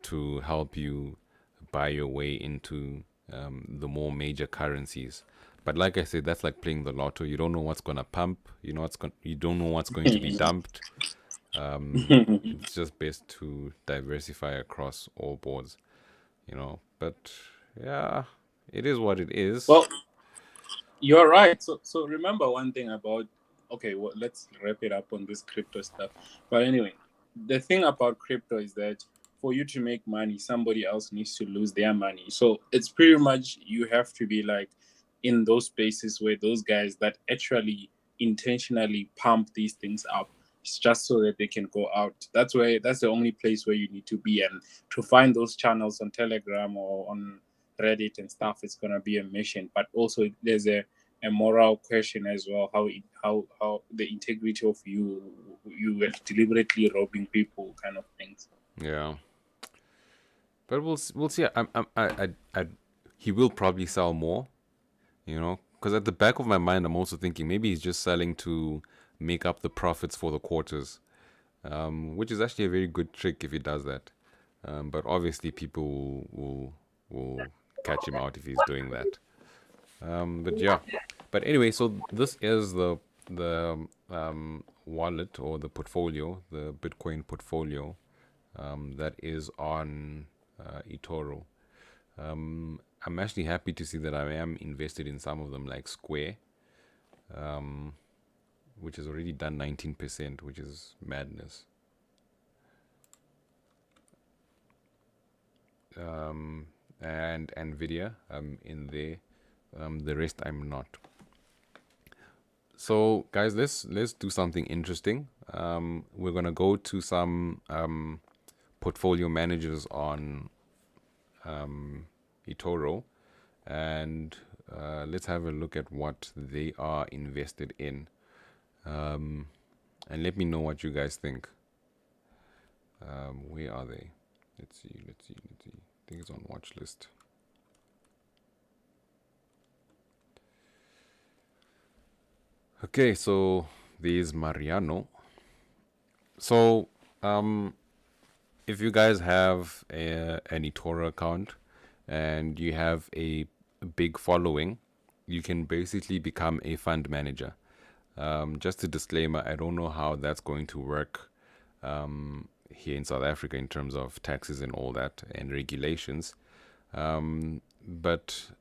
to help you buy your way into the more major currencies. But like I said, that's like playing the lotto. You don't know what's gonna pump. You don't know what's going to be dumped. It's just best to diversify across all boards. But yeah, it is what it is. Well, you're right. So remember one thing about, okay, well, let's wrap it up on this crypto stuff. But anyway, the thing about crypto is that for you to make money, somebody else needs to lose their money. So it's pretty much, you have to be like in those spaces where those guys that actually intentionally pump these things up, it's just so that they can go out. That's the only place where you need to be. And to find those channels on Telegram or on Reddit and stuff, it's gonna be a mission. But also there's a moral question as well, how the integrity of you were deliberately robbing people, kind of things. Yeah. But we'll see. He will probably sell more, because at the back of my mind, I'm also thinking maybe he's just selling to make up the profits for the quarters, which is actually a very good trick if he does that. But obviously, people will catch him out if he's doing that. But yeah. But anyway, so this is the wallet, or the portfolio, the Bitcoin portfolio, that is on eToro. I'm actually happy to see that I am invested in some of them, like Square, which has already done 19%, which is madness. And Nvidia, in there. The rest I'm not. So guys, let's do something interesting. We're gonna go to some portfolio managers on eToro, and let's have a look at what they are invested in, and let me know what you guys think. Where are they? Let's see. I think it's on watch list. Okay, so there's Mariano. So if you guys have an eToro account and you have a big following, you can basically become a fund manager. Just a disclaimer, I don't know how that's going to work here in South Africa in terms of taxes and all that and regulations. But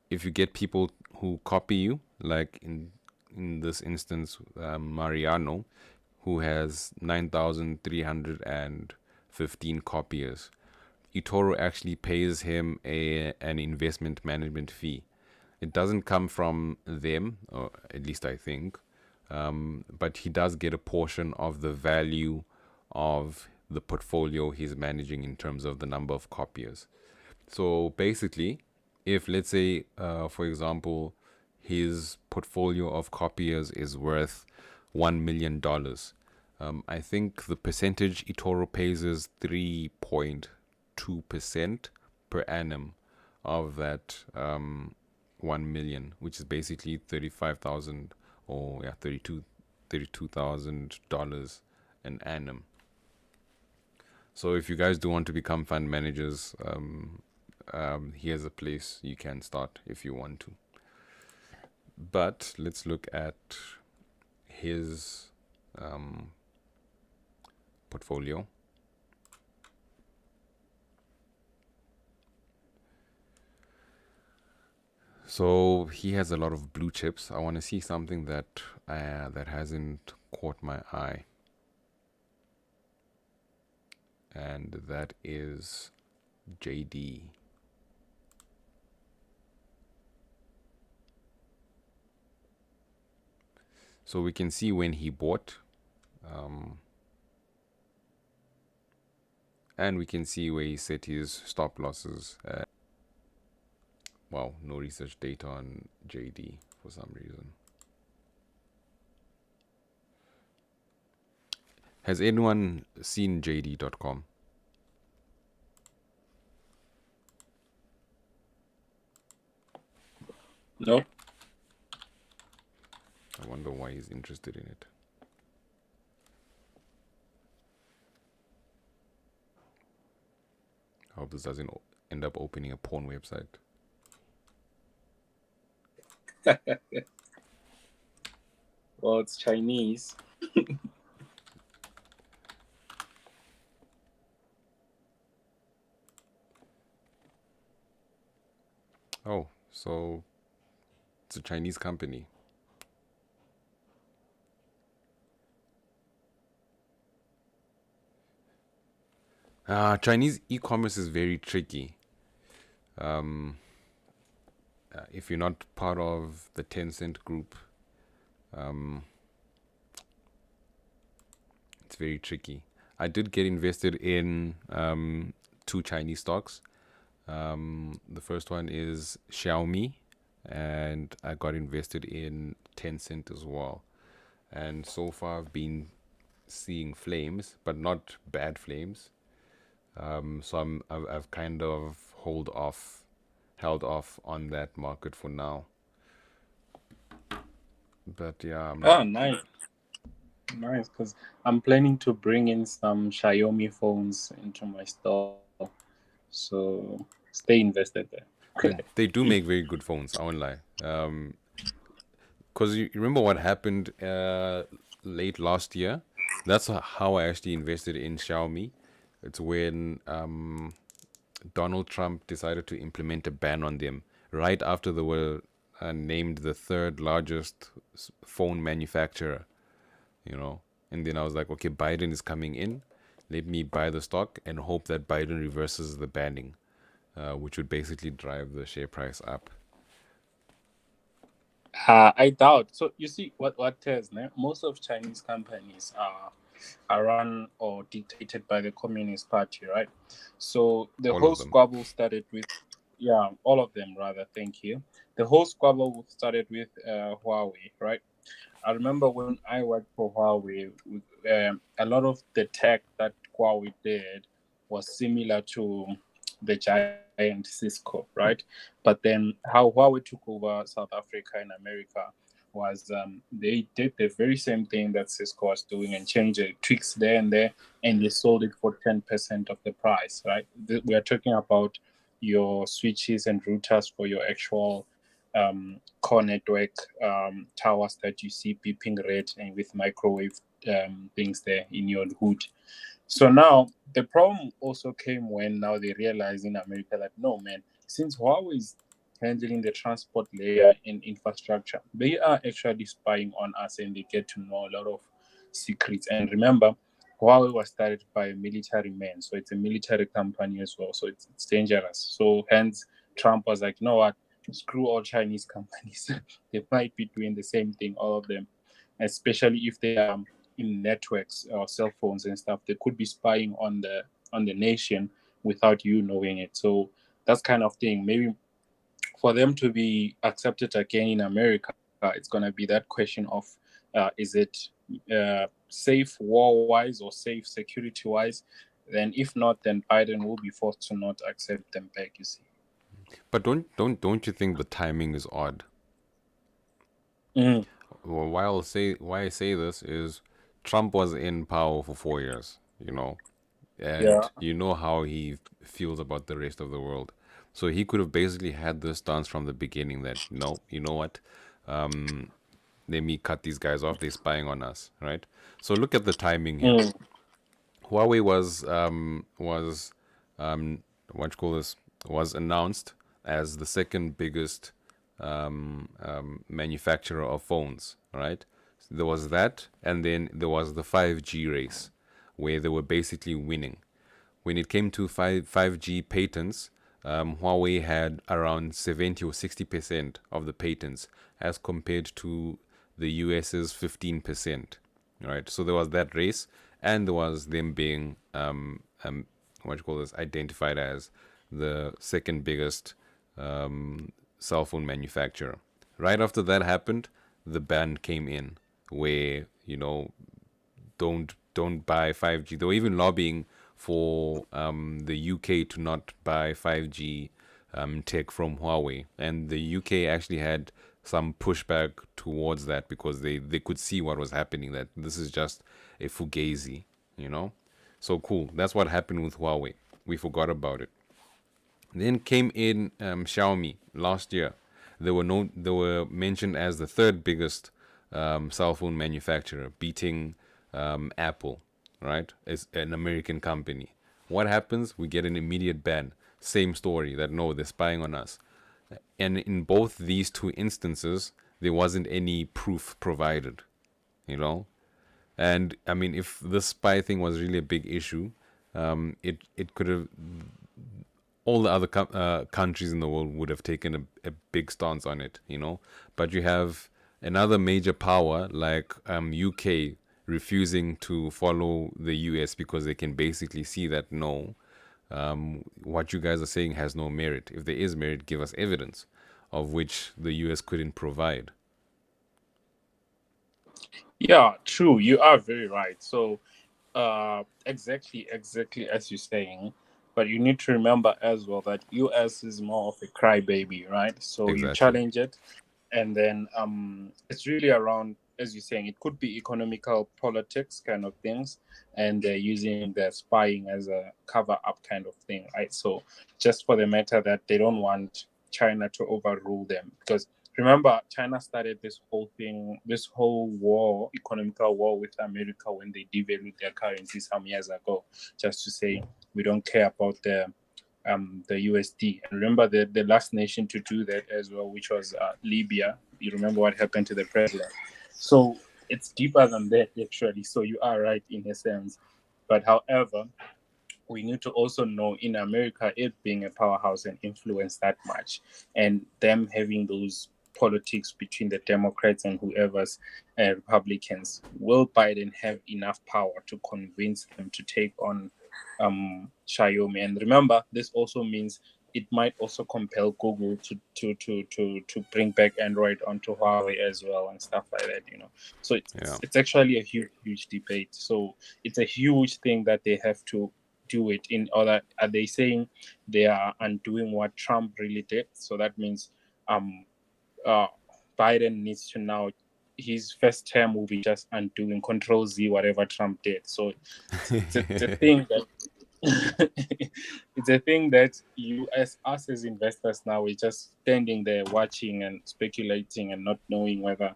if you get people who copy you, like in this instance, Mariano, who has 9,315 copiers, eToro actually pays him an investment management fee. It doesn't come from them, or at least I think, but he does get a portion of the value of the portfolio he's managing in terms of the number of copiers. So basically, if let's say, for example, his portfolio of copiers is worth $1 million, I think the percentage eToro pays is 3.2% per annum of that 1 million, which is basically 35,000 or $32,000 an annum. So if you guys do want to become fund managers, here's a place you can start if you want to. But let's look at his portfolio. So he has a lot of blue chips. I want to see something that hasn't caught my eye, and that is JD. So we can see when he bought, and we can see where he set his stop losses. Wow, no research data on JD for some reason. Has anyone seen JD.com? No. I wonder why he's interested in it. I hope this doesn't end up opening a porn website. Well, it's Chinese. Oh, so it's a Chinese company. Chinese e-commerce is very tricky. If you're not part of the Tencent group, it's very tricky. I did get invested in two Chinese stocks. The first one is Xiaomi, and I got invested in Tencent as well. And so far, I've been seeing flames, but not bad flames. So I've kind of held off on that market for now. But yeah, Oh, nice. Nice, because I'm planning to bring in some Xiaomi phones into my store. So stay invested there. they do make very good phones. I won't lie. Because you remember what happened late last year? That's how I actually invested in Xiaomi. It's when Donald Trump decided to implement a ban on them right after they were named the third largest phone manufacturer, you know. And then I was like, okay, Biden is coming in. Let me buy the stock and hope that Biden reverses the banning, which would basically drive the share price up. I doubt. So you see what tells me most of Chinese companies are run or dictated by the Communist Party, right? So the All whole of them. squabble started with, yeah, all of them rather. Thank you. The whole squabble started with Huawei, right? I remember when I worked for Huawei, a lot of the tech that Huawei did was similar to the giant Cisco, right? But then how Huawei took over South Africa and America was they did the very same thing that Cisco was doing and changed the tweaks there and there, and they sold it for 10% of the price, right? We are talking about your switches and routers for your actual core network towers that you see beeping red and with microwave things there in your hood. So now the problem also came when now they realized in America that no, man, since Huawei is handling the transport layer and infrastructure, they are actually spying on us and they get to know a lot of secrets. And remember, Huawei was started by military men, so it's a military company as well, so it's dangerous. So hence Trump was like, you know what, screw all Chinese companies. They might be doing the same thing, all of them, especially if they are in networks or cell phones and stuff. They could be spying on the nation without you knowing it. So that's kind of thing. Maybe for them to be accepted again in America, it's going to be that question of is it safe war-wise or safe security-wise? Then if not, then Biden will be forced to not accept them back, you see. But don't you think the timing is odd? Mm. Well, why I say this is Trump was in power for 4 years, you know, and Yeah. you know how he feels about the rest of the world. So he could have basically had this stance from the beginning that no, you know what, let me cut these guys off. They're spying on us, right? So look at the timing here. Mm. Huawei what you call this, was announced as the second biggest manufacturer of phones, right? There was that, and then there was the 5G race, where they were basically winning. When it came to 5G patents, Huawei had around 70 or 60% of the patents, as compared to the US's 15%. Right, so there was that race, and there was them being what you call this, identified as the second biggest cell phone manufacturer. Right after that happened, the ban came in, where don't buy 5G. They were even lobbying for the UK to not buy 5G tech from Huawei, and the UK actually had some pushback towards that because they could see what was happening, that this is just a fugazi, you know. So cool. That's what happened with Huawei. We forgot about it. Then came in Xiaomi last year. They were mentioned as the third biggest cell phone manufacturer, beating Apple, right? As an American company. What happens? We get an immediate ban. Same story, that no, they're spying on us. And in both these two instances, there wasn't any proof provided, you know. And I mean, if this spy thing was really a big issue, it could have, all the other countries in the world would have taken a big stance on it, you know. But you have another major power like UK refusing to follow the US because they can basically see that no, what you guys are saying has no merit. If there is merit, give us evidence, of which the US couldn't provide. Yeah, true. You are very right. So, exactly as you're saying, but you need to remember as well that US is more of a crybaby, right? So you Exactly. challenge it, and then it's really around, as you're saying, it could be economical politics kind of things, and they're using their spying as a cover up kind of thing, right? So just for the matter that they don't want China to overrule them, because remember, China started this whole thing, this whole war, economical war with America when they devalued their currency some years ago, just to say we don't care about the USD. And remember the last nation to do that as well, which was Libya. You remember what happened to the president. So it's deeper than that, actually. So you are right in a sense. But however, we need to also know in America, it being a powerhouse and influence that much, and them having those politics between the Democrats and whoever's Republicans, will Biden have enough power to convince them to take on Xiaomi? And remember, this also means it might also compel Google to bring back Android onto Huawei as well and stuff like that, you know. So it's actually a huge debate. So it's a huge thing that they have to do it in order. Are they saying they are undoing what Trump really did? So that means Biden needs to now, his first term will be just undoing Control Z whatever Trump did. So it's a thing that it's a thing that you, as us as investors now, we're just standing there watching and speculating and not knowing whether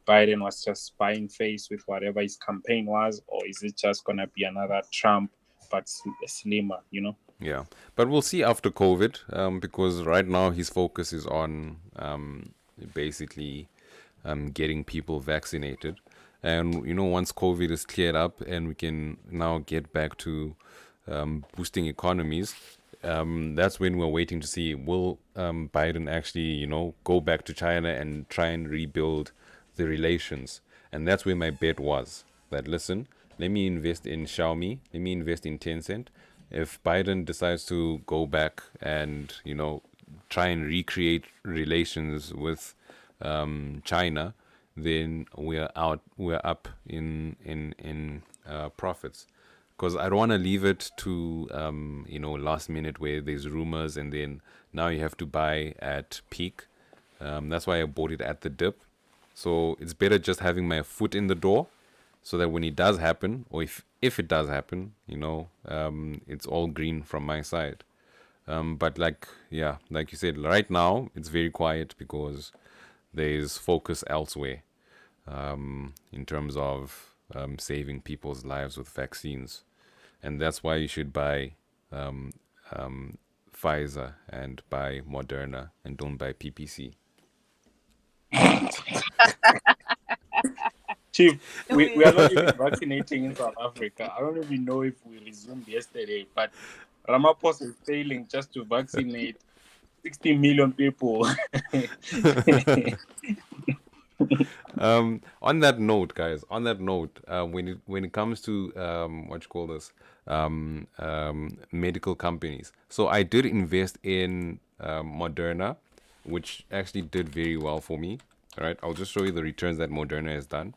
Biden was just buying face with whatever his campaign was, or is it just gonna be another Trump but slimmer, you know? Yeah, but we'll see after COVID, because right now his focus is on basically getting people vaccinated. And, you know, once COVID is cleared up and we can now get back to boosting economies, that's when we're waiting to see, will Biden actually, you know, go back to China and try and rebuild the relations. And that's where my bet was, that, listen, let me invest in Xiaomi, let me invest in Tencent. If Biden decides to go back and, you know, try and recreate relations with China, then we're up in profits. Because I don't want to leave it to you know, last minute where there's rumors and then now you have to buy at peak. That's why I bought it at the dip. So it's better just having my foot in the door, so that when it does happen, or if it does happen, you know, it's all green from my side. But like you said, right now it's very quiet because there's focus elsewhere, in terms of saving people's lives with vaccines. And that's why you should buy Pfizer and buy Moderna and don't buy PPC. Chief, we are not even vaccinating in South Africa. I don't even know if we resumed yesterday, but Ramaphosa is failing just to vaccinate 60 million people. On that note, guys, when it comes to what you call this, medical companies, so I did invest in Moderna, which actually did very well for me. All right, I'll just show you the returns that Moderna has done.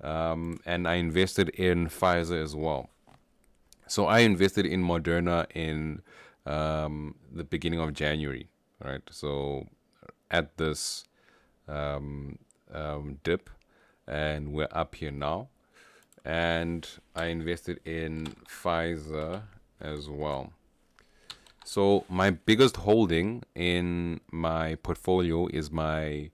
And I invested in Pfizer as well. So I invested in Moderna in the beginning of January. right? So at this dip, and we're up here now. And I invested in Pfizer as well. So my biggest holding in my portfolio is my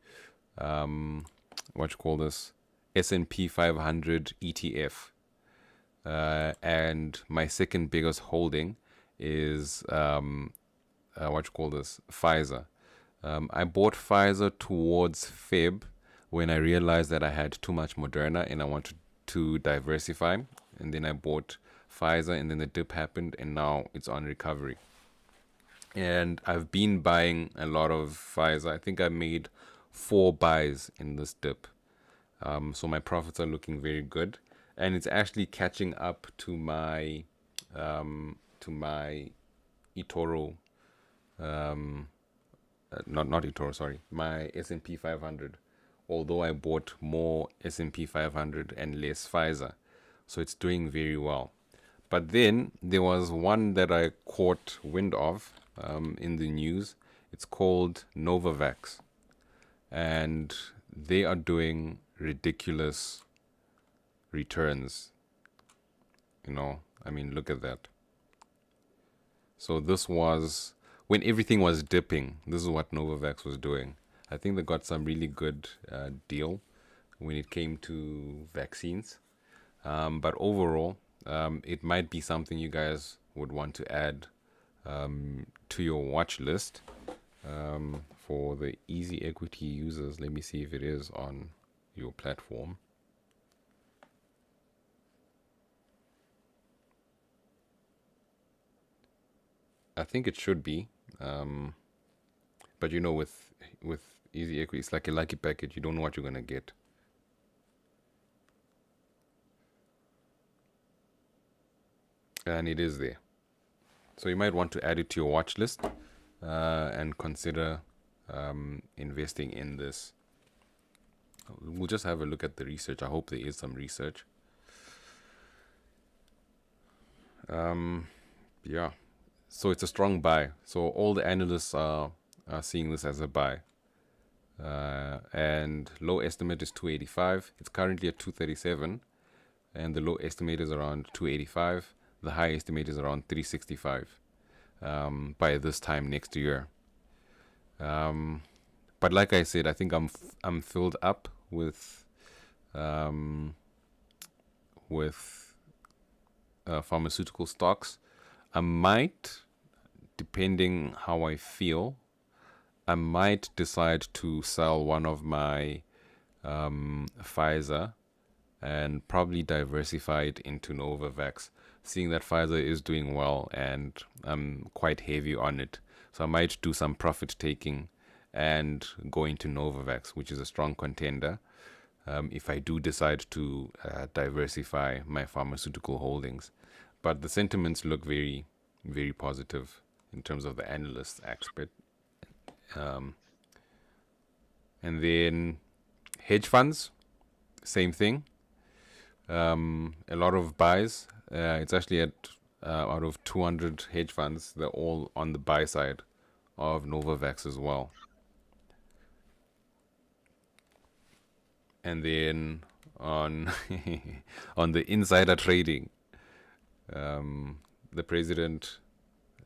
what you call this, S&P 500 ETF, and my second biggest holding is what you call this, Pfizer. I bought Pfizer towards Feb when I realized that I had too much Moderna and I wanted to diversify, and then I bought Pfizer, and then the dip happened, and now it's on recovery. And I've been buying a lot of Pfizer. I think I made 4 buys in this dip. So my profits are looking very good, and it's actually catching up to my eToro, not eToro, sorry, my S&P 500. Although I bought more S&P 500 and less Pfizer, so it's doing very well. But then there was one that I caught wind of in the news. It's called Novavax, and they are doing ridiculous returns. I mean, look at that. So this was when everything was dipping. This is what Novavax was doing. I think they got some really good deal when it came to vaccines. But overall, it might be something you guys would want to add to your watch list for the Easy Equity users. Let me see if it is on your platform. I think it should be. But with Easy Equity, it's like a lucky package. You don't know what you're gonna get. And it is there. So you might want to add it to your watch list and consider investing in this. We'll just have a look at the research. I hope there is some research. Yeah. So it's a strong buy. So all the analysts are seeing this as a buy. And low estimate is 285. It's currently at 237. And the low estimate is around 285. The high estimate is around 365 by this time next year. But like I said, I think I'm filled up with pharmaceutical stocks. I might, depending how I feel, I might decide to sell one of my Pfizer and probably diversify it into Novavax, seeing that Pfizer is doing well and I'm quite heavy on it. So I might do some profit taking and go into Novavax, which is a strong contender, if I do decide to diversify my pharmaceutical holdings. But the sentiments look very, very positive in terms of the analyst aspect. And then hedge funds, same thing. A lot of buys. It's actually at out of 200 hedge funds, they're all on the buy side of Novavax as well. And then on on the insider trading, the president,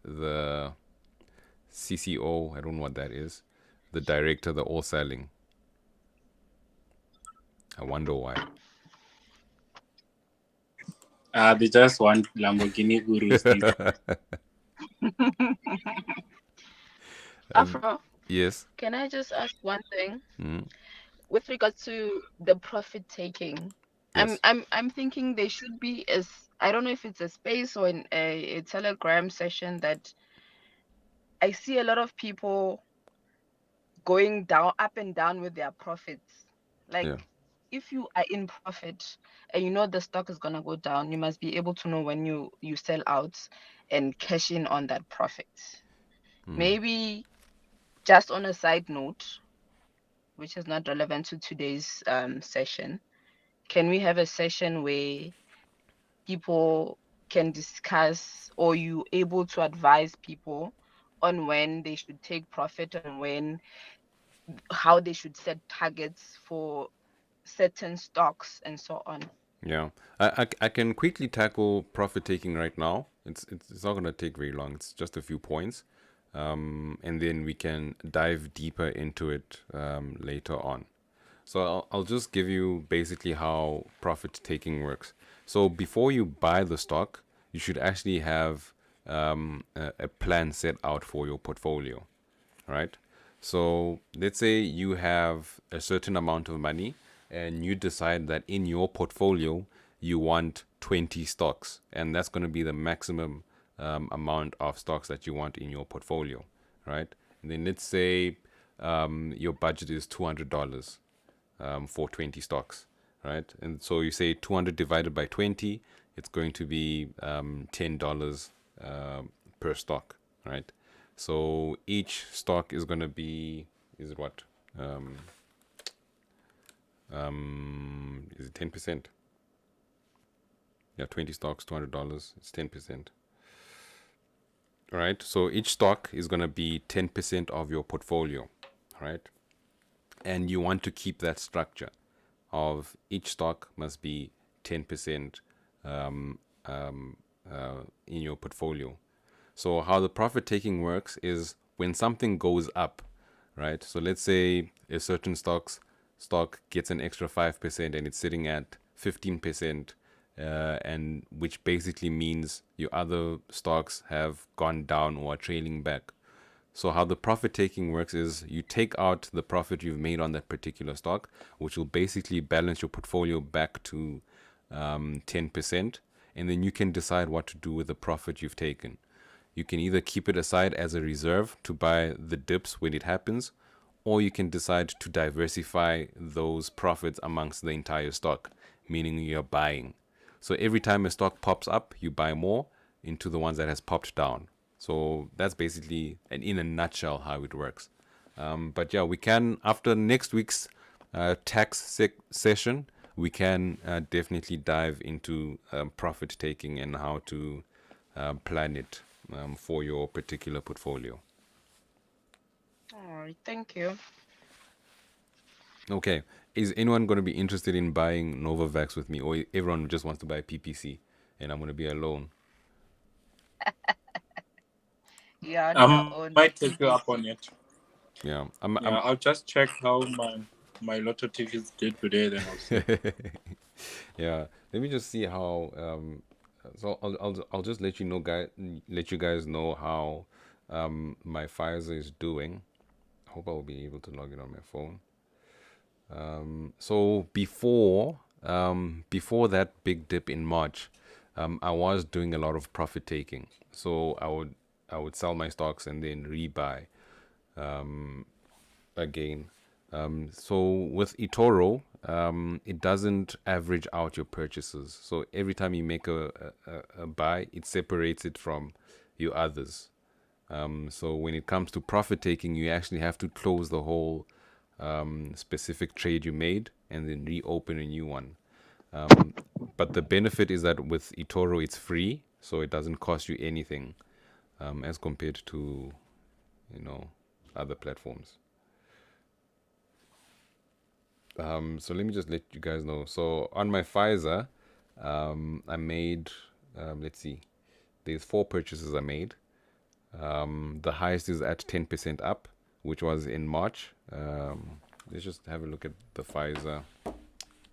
the CCO, I don't know what that is, the director, they're all selling. I wonder why. They just want Lamborghini gurus. Afro, Yes. can I just ask one thing Mm. with regards to the profit taking? Yes. I'm thinking there should be I don't know if it's a space or a Telegram session that I see a lot of people going down, up and down with their profits. Like, Yeah. if you are in profit and you know the stock is gonna go down, you must be able to know when you sell out and cash in on that profit. Maybe just on a side note, which is not relevant to today's session, can we have a session where people can discuss, or you able to advise people on when they should take profit and how they should set targets for certain stocks and so on. Yeah, I can quickly tackle profit taking right now. It's not gonna take very long. It's just a few points, and then we can dive deeper into it later on. So I'll just give you basically how profit taking works. So before you buy the stock, you should actually have a plan set out for your portfolio, right? So let's say you have a certain amount of money and you decide that in your portfolio you want 20 stocks, and that's going to be the maximum amount of stocks that you want in your portfolio, right? And then let's say your budget is $200 for 20 stocks, right? And so you say 200 divided by 20, it's going to be $10 per stock, right? So each stock is going to be, is it what? Is it 10%? Yeah, 20 stocks, $200, it's 10%. All right, so each stock is going to be 10% of your portfolio, right? And you want to keep that structure of each stock must be 10% in your portfolio. So how the profit taking works is when something goes up, right? So let's say a certain stock gets an extra 5% and it's sitting at 15%, and which basically means your other stocks have gone down or are trailing back. So how the profit taking works is you take out the profit you've made on that particular stock, which will basically balance your portfolio back to 10%, and then you can decide what to do with the profit you've taken. You can either keep it aside as a reserve to buy the dips when it happens, or you can decide to diversify those profits amongst the entire stock, meaning you're buying. So every time a stock pops up, you buy more into the ones that has popped down. So that's basically, and in a nutshell, how it works. But yeah, we can, after next week's tax session, we can definitely dive into profit taking and how to plan it for your particular portfolio. All right, thank you. Okay, is anyone going to be interested in buying Novavax with me, or everyone just wants to buy PPC and I'm going to be alone? Yeah, on I your own. might take you up on it. Yeah, I'll just check how my lotto tickets did today, then I'll see. Yeah, let me just see how. So I'll just let you guys know how my Pfizer is doing. I hope I'll be able to log in on my phone. So before that big dip in March, I was doing a lot of profit taking. So I would sell my stocks and then rebuy again. So with eToro, it doesn't average out your purchases. So every time you make a buy, it separates it from your others. So when it comes to profit taking, you actually have to close the whole specific trade you made and then reopen a new one. But the benefit is that with eToro, it's free, so it doesn't cost you anything as compared to, other platforms. So let me just let you guys know. So on my Pfizer, I made, let's see, there's 4 purchases I made. The highest is at 10% up, which was in March. Let's just have a look at the Pfizer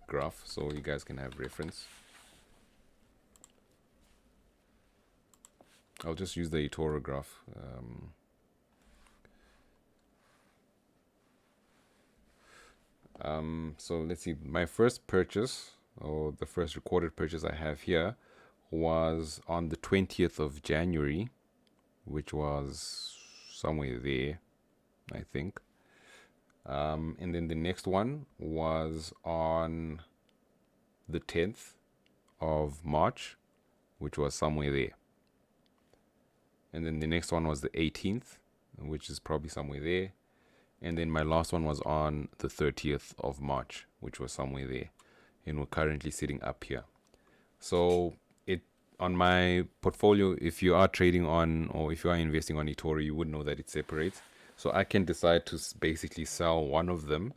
graph so you guys can have reference. I'll just use the eToro graph. So let's see, my first purchase, or the first recorded purchase I have here, was on the 20th of January, which was somewhere there, I think. And then the next one was on the 10th of March, which was somewhere there. And then the next one was the 18th, which is probably somewhere there. And then my last one was on the 30th of March, which was somewhere there. And we're currently sitting up here. So on my portfolio, if you are trading on or if you are investing on eToro, you would know that it separates. So I can decide to basically sell one of them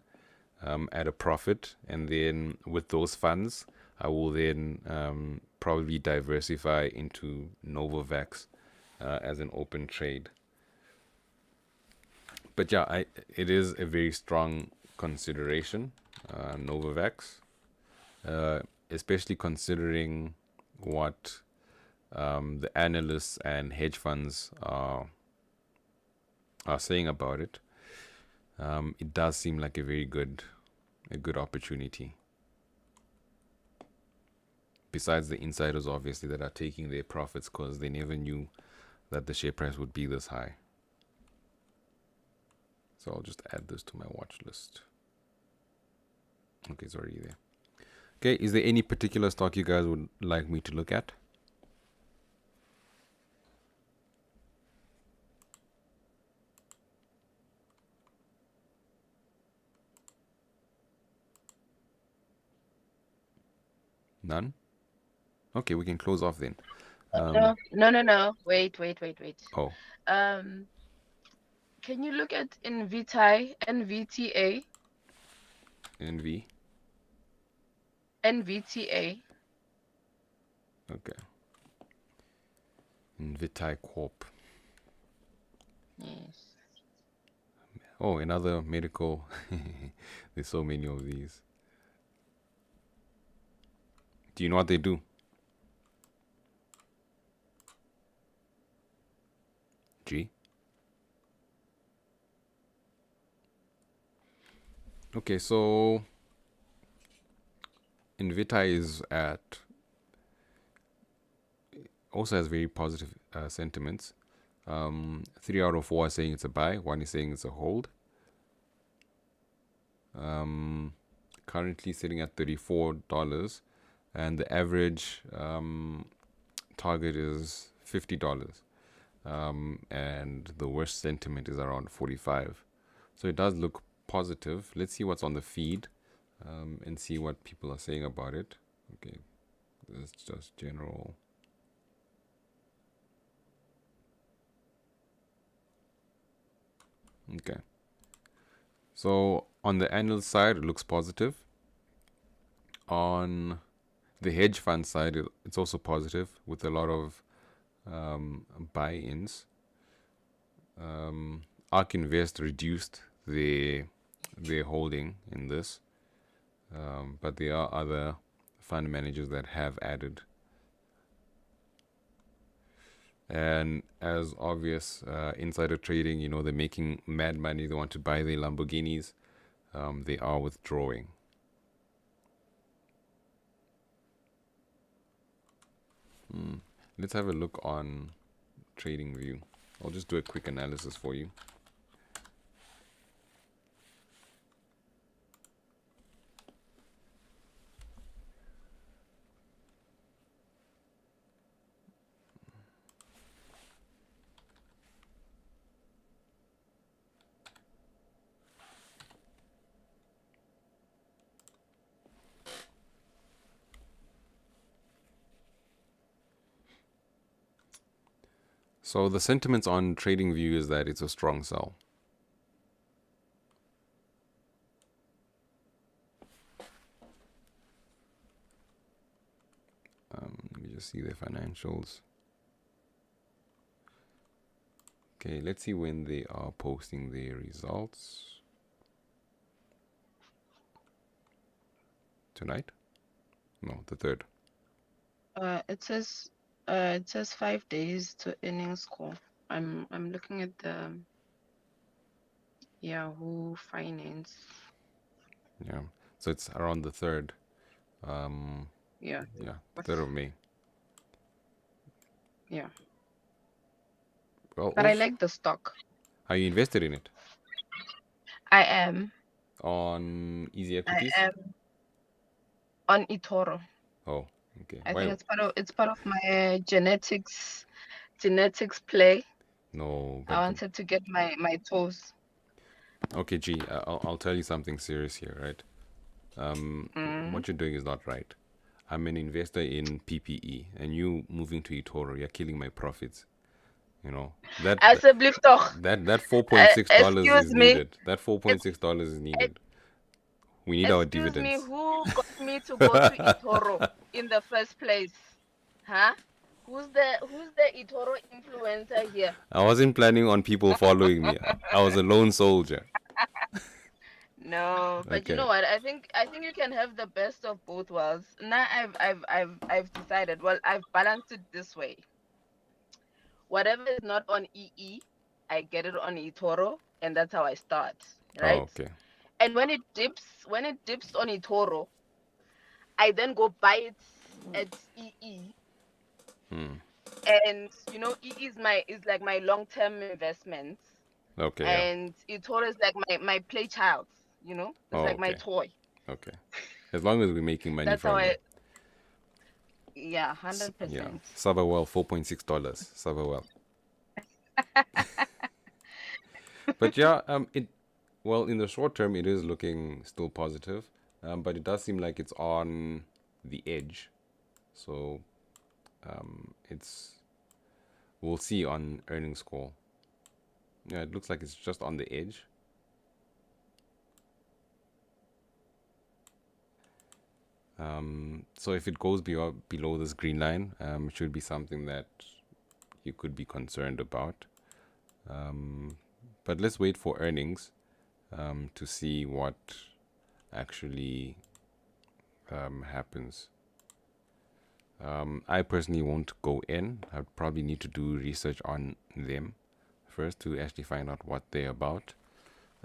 at a profit, and then with those funds, I will then probably diversify into Novavax as an open trade. But yeah, it is a very strong consideration, Novavax, especially considering what the analysts and hedge funds are saying about it. It does seem like a very good opportunity. Besides the insiders, obviously, that are taking their profits because they never knew that the share price would be this high. So I'll just add this to my watch list. Okay, it's already there. Okay, is there any particular stock you guys would like me to look at? None? Okay, we can close off then. No. Wait. Oh, Can you look at NVTI, NVTA, NV. NVTA? Okay. Invitae Corp. Yes. Oh, another medical. There's so many of these. Do you know what they do? G. Okay, so Invitae is also has very positive sentiments. 3 out of 4 are saying it's a buy, 1 is saying it's a hold. Currently sitting at $34, and the average target is $50. And the worst sentiment is around 45. So it does look positive. Let's see what's on the feed and see what people are saying about it. Okay, this is just general. Okay, so on the annual side, it looks positive. On the hedge fund side, it's also positive with a lot of buy-ins. ARK Invest reduced their holding in this, but there are other fund managers that have added. And as obvious, insider trading, they're making mad money. They want to buy their Lamborghinis. They are withdrawing. Let's have a look on TradingView. I'll just do a quick analysis for you. So the sentiments on TradingView is that it's a strong sell. Let me just see their financials. Okay, let's see when they are posting their results. Tonight? No, the 3rd. It says 5 days to earnings call. I'm looking at the Yahoo Finance. Yeah, so it's around the 3rd. Yeah. Yeah, 3rd of May. Yeah. Well, But I like the stock. Are you invested in it? I am. On Easy I Equities? am on eToro. Oh, okay. I Why? think it's part of my genetics play. No, I wanted to get my toes. Okay, G, I'll tell you something serious here, right? What you're doing is not right. I'm an investor in PPE, and you moving to eToro, you're killing my profits. You know that Asseblief toch. that $4.6 Excuse is me. needed. That $4.6 is needed. We need our Excuse me, dividends. who got me to go to eToro in the first place? Huh? Who's the eToro influencer here? I wasn't planning on people following me. I was a lone soldier. No, but you Okay. know what? I think you can have the best of both worlds. Now I've decided. Well, I've balanced it this way. Whatever is not on EE, I get it on eToro, and that's how I start. Right? Oh, okay. And when it dips on eToro, I then go buy it at EE. And you know, EE is like my long-term investment. Okay. Yeah. And eToro is like my play child, you know? It's Oh, like my okay. toy. Okay. As long as we're making money That's how from it. Yeah, 100%. Yeah. Sabawell, $4.6. Sabawell. But yeah, in the short term, it is looking still positive, but it does seem like it's on the edge. So, we'll see on earnings call. Yeah, it looks like it's just on the edge. So if it goes below this green line, it should be something that you could be concerned about. But let's wait for earnings to see what actually happens. I personally won't go in. I'd probably need to do research on them first to actually find out what they're about.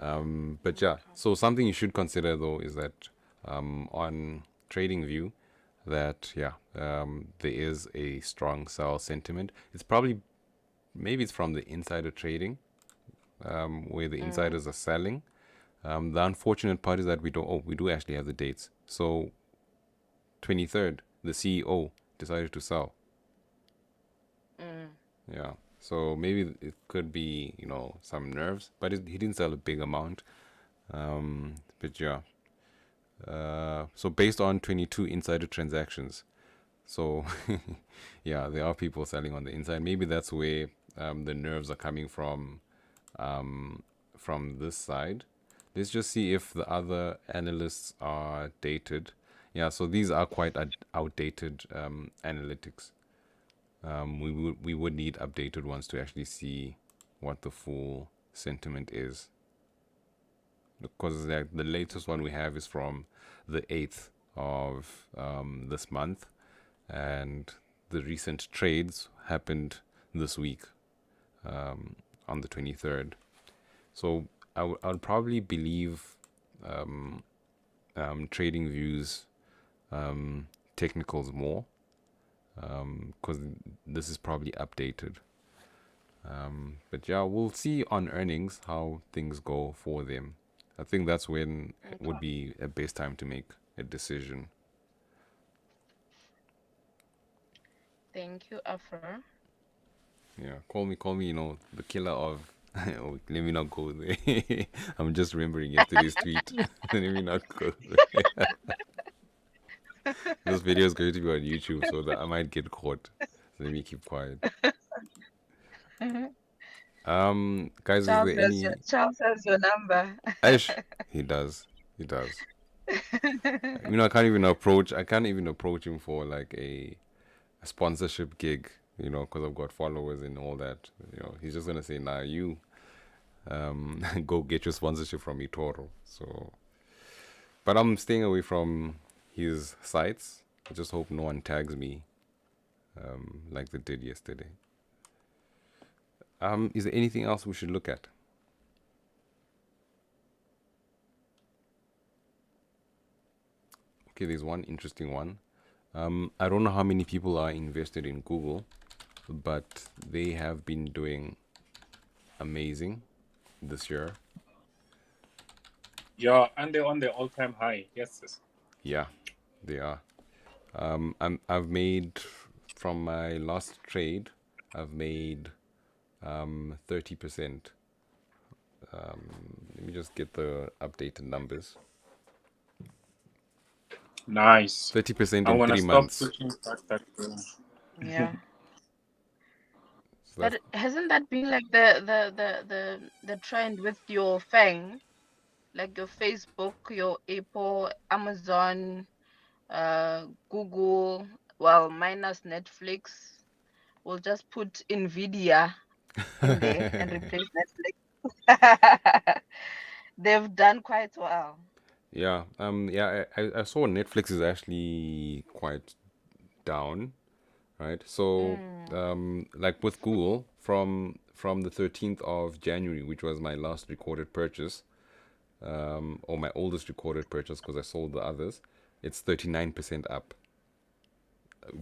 But yeah, so something you should consider though is that on TradingView, that there is a strong sell sentiment. It's maybe it's from the insider trading, where the insiders are selling. The unfortunate part is that we do actually have the dates. So 23rd, the CEO decided to sell. Yeah. So maybe it could be, some nerves, but he didn't sell a big amount. But yeah. So based on 22 insider transactions. So yeah, there are people selling on the inside. Maybe that's where the nerves are coming from this side. Let's just see if the other analysts are dated. Yeah, so these are quite outdated analytics. We would need updated ones to actually see what the full sentiment is. Because the latest one we have is from the 8th of this month, and the recent trades happened this week on the 23rd. So I would probably believe TradingView's technicals more, because this is probably updated. But yeah, we'll see on earnings how things go for them. I think that's when it would be a best time to make a decision. Thank you, Afra. Yeah, call me, the killer of. Oh, let me not go there. I'm just remembering yesterday's tweet. Let me not go there. This video is going to be on YouTube, so that I might get caught. So let me keep quiet. Guys, is there any? Charles has your number. Aish, he does. I can't even approach him for like a sponsorship gig, because I've got followers and all that. He's just gonna say, "Nah, you go get your sponsorship from eToro." So, but I'm staying away from his sites. I just hope no one tags me like they did yesterday. Is there anything else we should look at? Okay, there's one interesting one. I don't know how many people are invested in Google, but they have been doing amazing this year. Yeah, and they're on the all-time high. Yes. Yeah, they are. I've made, from my last trade, I've made 30%. Let me just get the updated numbers. Nice. 30% I'm in gonna 3 stop months. pushing back that. Yeah. So that's, But hasn't that been like the trend with your Fang, like your Facebook, your Apple, Amazon, Google, well, minus Netflix. We'll just put Nvidia in there and replace Netflix. They've done quite well. yeah. Yeah. I saw Netflix is actually quite down, right? So, like with Google, from the 13th of January, which was my last recorded purchase, or my oldest recorded purchase, because I sold the others, it's 39% up.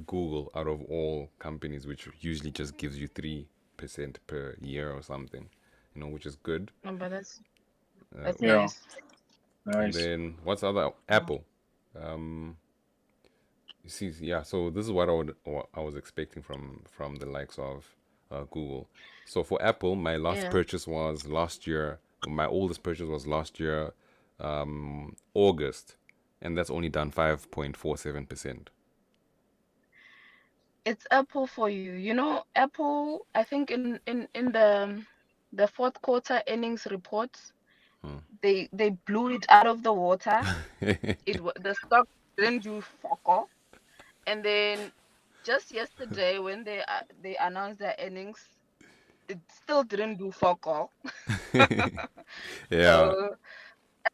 Google, out of all companies, which usually just gives you 3% per year or something, which is good. No, but that's Uh, Yeah, nice. and nice. then what's other Apple? Um, you see, yeah. So this is what I was expecting from the likes of Google. So for Apple, my last Yeah. purchase was last year. My oldest purchase was last year, August, and that's only done 5.47%. It's Apple for you. You know, Apple, I think in the fourth quarter earnings reports, they blew it out of the water. The stock didn't do fuck all. And then just yesterday when they announced their earnings, it still didn't do fuck all. Yeah, So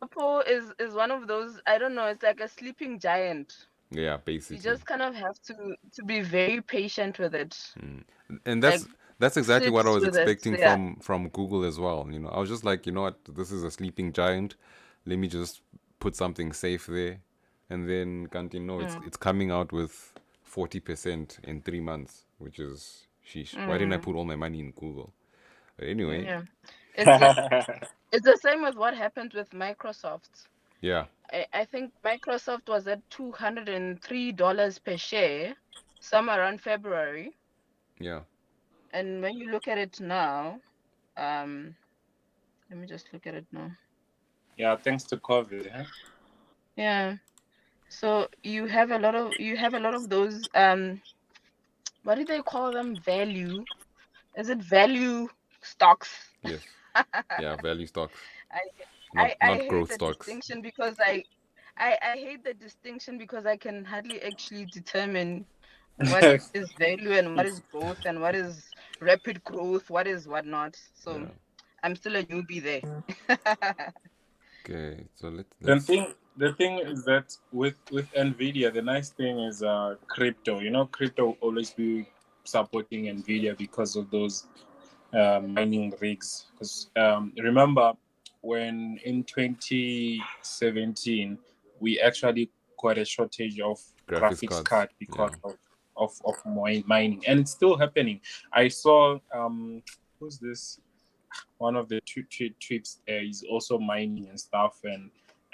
Apple is one of those, I don't know, it's like a sleeping giant. yeah, You basically. just kind of have to be very patient with it. And Like that's exactly sit what I was with it. expecting Yeah. from Google as well. I was just like, you know what, this is a sleeping giant. Let me just put something safe there, and then can't you know it's coming out with 40% in 3 months, which is sheesh. Why didn't I put all my money in Google? But anyway, Yeah. It's the same with what happened with Microsoft. yeah, I think Microsoft was at $203 per share, somewhere around February. yeah, And when you look at it now, let me just look at it now. Yeah, thanks to COVID. Huh? Yeah. So you have a lot of those what do they call them? Value. Is it value stocks? yes, yeah, value stocks, I I not hate growth the stocks. distinction because I hate the distinction because I can hardly actually determine what is value and what is growth and what is rapid growth, what is what not. So Yeah. I'm still a newbie there. Okay, so The let's thing is that with Nvidia, the nice thing is crypto. Crypto will always be supporting Nvidia because of those mining rigs. Because remember when in 2017 we actually got a shortage of graphics graphics cards. card because of mining, and it's still happening. I saw who's this? One of the trips is also mining and stuff,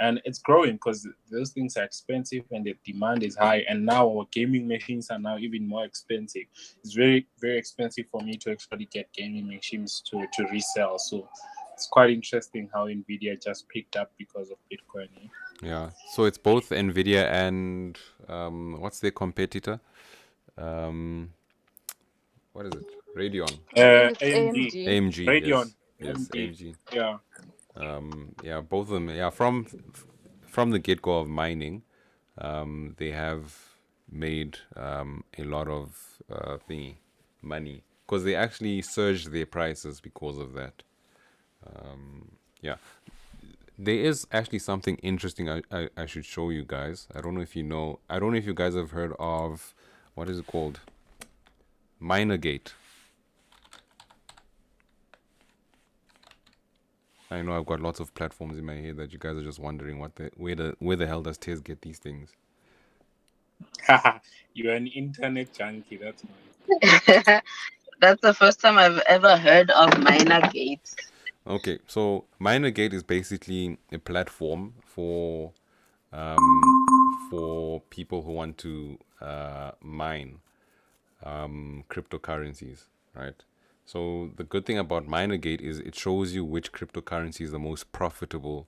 and it's growing because those things are expensive and the demand is high, and now our gaming machines are now even more expensive. It's very, very expensive for me to actually get gaming machines to resell. So it's quite interesting how Nvidia just picked up because of Bitcoin. Yeah, so it's both Nvidia and what's their competitor? What is it? Radeon. I think it's AMD, AMD. AMG. Radeon, Yes, AMD. AMG. Yeah. Yeah, both of them. Yeah, from the get go of mining, they have made a lot of money because they actually surged their prices because of that. Yeah, there is actually something interesting I should show you guys. I don't know if you know. I don't know if you guys have heard of what is it called? Minergate. I know I've got lots of platforms in my head that you guys are just wondering where the hell does Tez get these things? You're an internet junkie. That's nice. That's the first time I've ever heard of Minergate. Okay, so Minergate is basically a platform for people who want to mine cryptocurrencies, right? So the good thing about Minergate is it shows you which cryptocurrency is the most profitable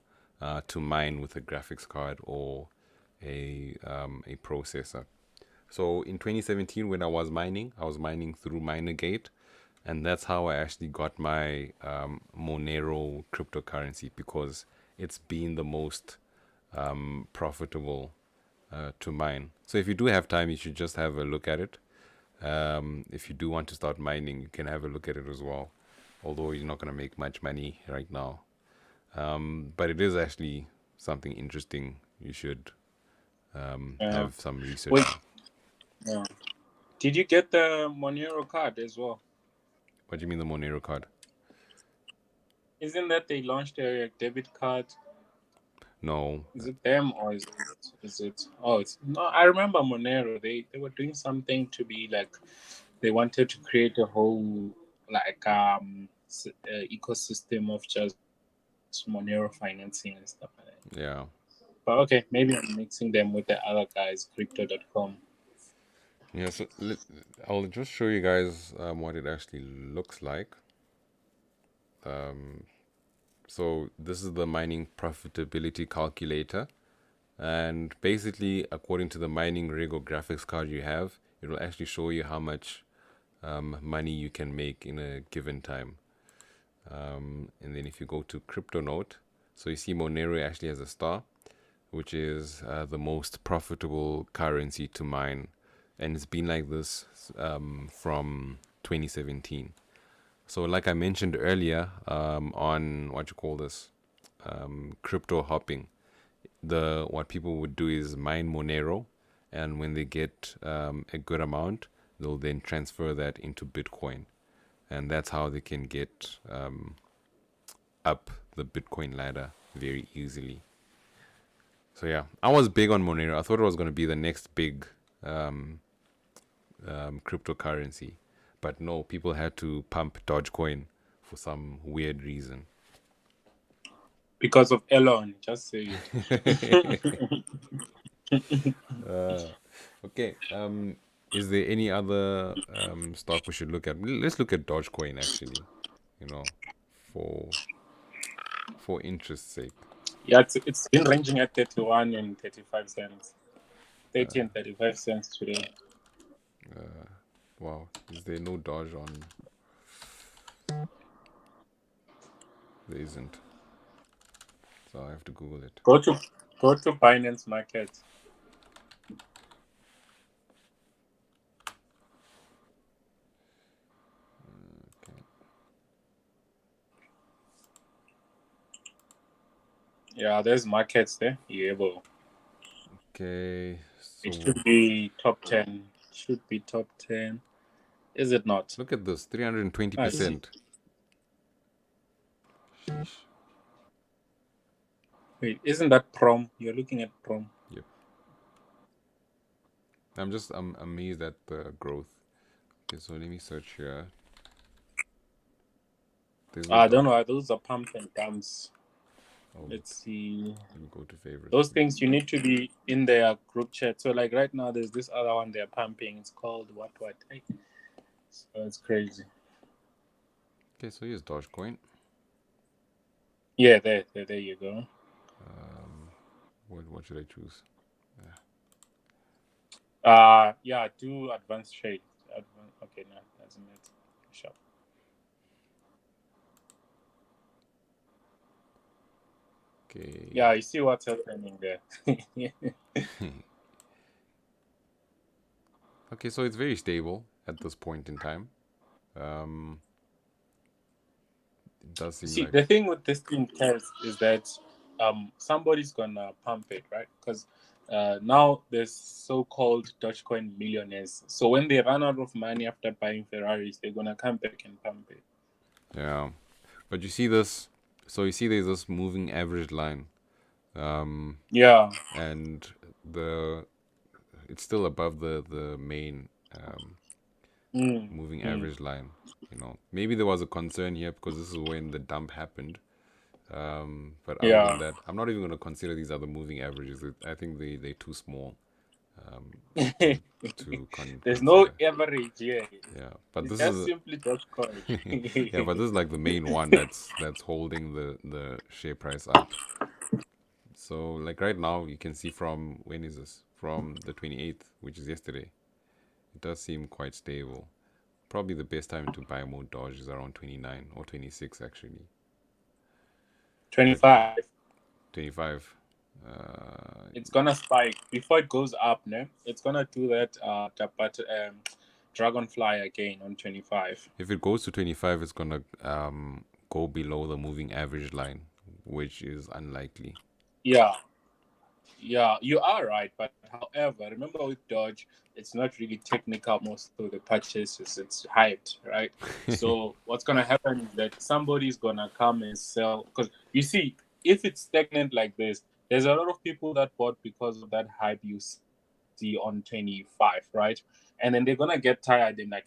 to mine with a graphics card or a processor. So in 2017, when I was mining through MinerGate, and that's how I actually got my Monero cryptocurrency, because it's been the most profitable to mine. So if you do have time, you should just have a look at it. If you do want to start mining, you can have a look at it as well. Although you're not going to make much money right now. But it is actually something interesting. You should have some research. Wait. Yeah. Did you get the Monero card as well? What do you mean the Monero card? Isn't that they launched a debit card? No. Is it them or is it? Oh, it's no. I remember Monero. They were doing something to be like, they wanted to create a whole like ecosystem of just Monero financing and stuff like that. Yeah. But okay, maybe I'm mixing them with the other guys, Crypto.com. Yeah, so I'll just show you guys what it actually looks like. So this is the mining profitability calculator, and basically, according to the mining rig or graphics card you have, it will actually show you how much money you can make in a given time. And then if you go to CryptoNote, so you see Monero actually has a star, which is the most profitable currency to mine, and it's been like this from 2017. So like I mentioned earlier, on crypto hopping, what people would do is mine Monero, and when they get a good amount, they'll then transfer that into Bitcoin, and that's how they can get up the Bitcoin ladder very easily. So yeah, I was big on Monero. I thought it was going to be the next big cryptocurrency, but no, people had to pump Dogecoin for some weird reason. Because of Elon, just say it. Okay. Is there any other stock we should look at? Let's look at Dogecoin actually. For interest's sake. Yeah, it's been ranging at 31 and 35 cents. 30 and 35 cents today. Wow, is there no Doge on? There isn't. So I have to Google it. Go to Binance Market. Okay. Yeah, there's markets there. Yeah, well, Okay. it So should be top 10. Should be top 10. Is it not? look at this, 320%. Sheesh. Wait, isn't that Prom? You're looking at Prom. Yep. I'm amazed at the growth. Okay, so let me search here. I don't know. Those are pump and dumps. Oh, Let's see. let me go to favorites. Those things you need to be in their group chat. So like right now, there's this other one they're pumping. It's called what? So it's crazy. Okay, so here's Dogecoin. Yeah, there you go. What should I choose? Yeah, do advanced trade. Okay, no, doesn't matter. Sure. Okay. Yeah, you see what's happening there. Okay, so it's very stable at this point in time. It does seem See, like the thing with this thing, Kaz, is that somebody's gonna pump it, right? Because now there's so-called Dogecoin millionaires. So when they run out of money after buying Ferraris, they're gonna come back and pump it. yeah. But you see this. So you see there's this moving average line. Yeah. And it's still above the main moving average line. Maybe there was a concern here because this is when the dump happened. But other than that, I'm not even going to consider these other moving averages. I think they're too small. There's no average here. Yeah, but It's this just is simply Dogecoin. yeah, but this is like the main one that's holding the share price up. So like right now, you can see from when is this? From the 28th, which is yesterday. It does seem quite stable. Probably the best time to buy more Doge is around 29 or 26 actually. 25. 25. It's gonna spike before it goes up, no? It's gonna do that dragonfly again on 25. If it goes to 25, it's gonna go below the moving average line, which is unlikely. Yeah, you are right. But however, remember with Dodge, it's not really technical. Most of the purchases, it's hyped, right? So what's gonna happen is that somebody's gonna come and sell. Because you see, if it's stagnant like this, there's a lot of people that bought because of that hype you see on 25, right? And then they're gonna get tired and like,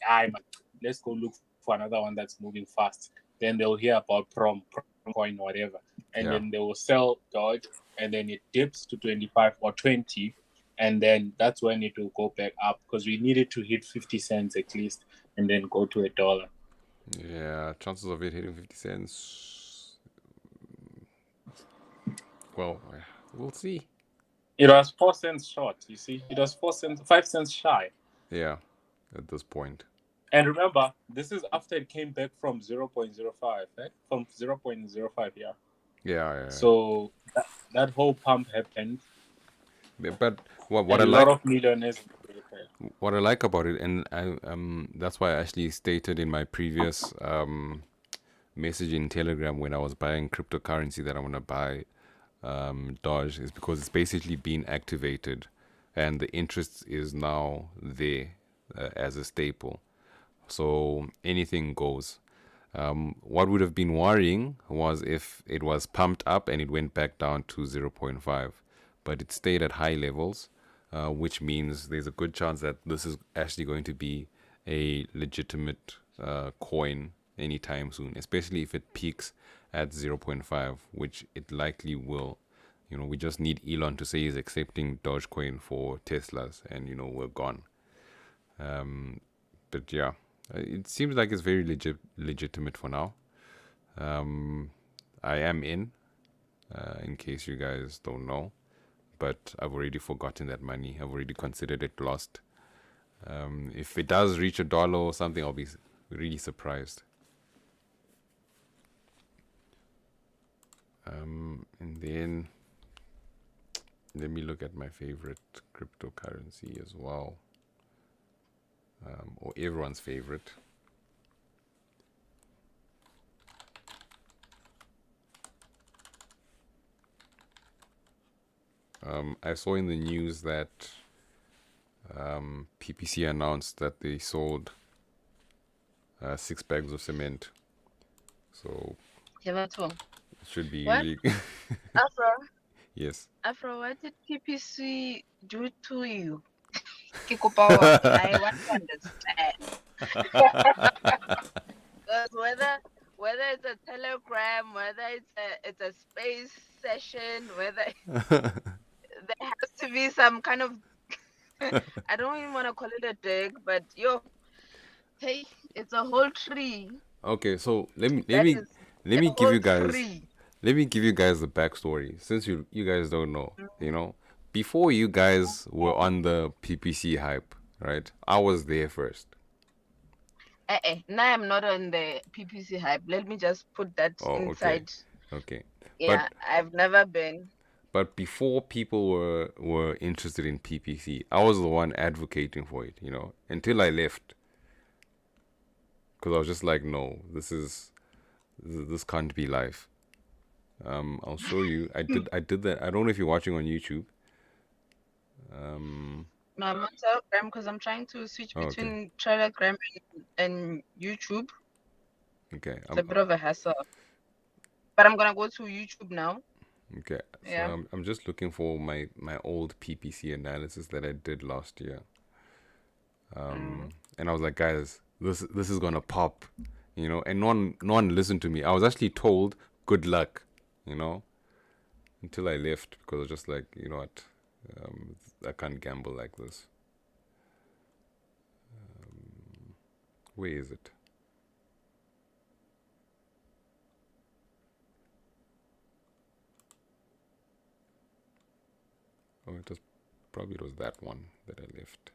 let's go look for another one that's moving fast. Then they'll hear about prom coin, whatever, and then they will sell Dodge, and then it dips to 25 or 20, and then that's when it will go back up because we needed to hit 50 cents at least, and then go to $1. Yeah, chances of it hitting 50 cents. Well, we'll see. It was 4 cents short, you see. It was 5 cents shy. Yeah, at this point. And remember, this is after it came back from 0.05, right? From 0.05, yeah. Yeah. So that whole pump happened. But what a I lot like, of millionaires. what I like about it, and that's why I actually stated in my previous message in Telegram when I was buying cryptocurrency that I want to buy Doge, is because it's basically been activated, and the interest is now there as a staple. So anything goes. What would have been worrying was if it was pumped up and it went back down to 0.5, but it stayed at high levels, which means there's a good chance that this is actually going to be a legitimate coin anytime soon, especially if it peaks at 0.5, which it likely will. We just need Elon to say he's accepting Dogecoin for Teslas, and we're gone. But yeah, it seems like it's very legitimate for now. I am in case you guys don't know, but I've already forgotten that money. I've already considered it lost. If it does reach $1 or something, I'll be really surprised. And then let me look at my favorite cryptocurrency as well, or everyone's favorite. I saw in the news that PPC announced that they sold 6 bags of cement. So it should be What? really Afro, yes. Afro, what did PPC do to you? I want to understand. Because whether it's a telegram, whether it's a space session, whether there has to be some kind of I don't even want to call it a dig, but hey, it's a whole tree. Okay, so let me That is give whole you guys tree. let me give you guys the backstory, since you guys don't know. Before you guys were on the PPC hype, right? I was there first. Now I'm not on the PPC hype. Let me just put that inside. Okay. Yeah, I've never been. But before people were interested in PPC, I was the one advocating for it, until I left. Because I was just like, no, this can't be life. I'll show you. I did that. I don't know if you're watching on YouTube. No, I'm on Telegram because I'm trying to switch between Telegram and YouTube. Okay. It's a bit of a hassle. But I'm gonna go to YouTube now. Okay. Yeah. So I'm just looking for my old PPC analysis that I did last year. And I was like, guys, this is gonna pop, and no one listened to me. I was actually told good luck, until I left, because I was just like, you know what, I can't gamble like this. Where is it? Oh, it was that one that I left.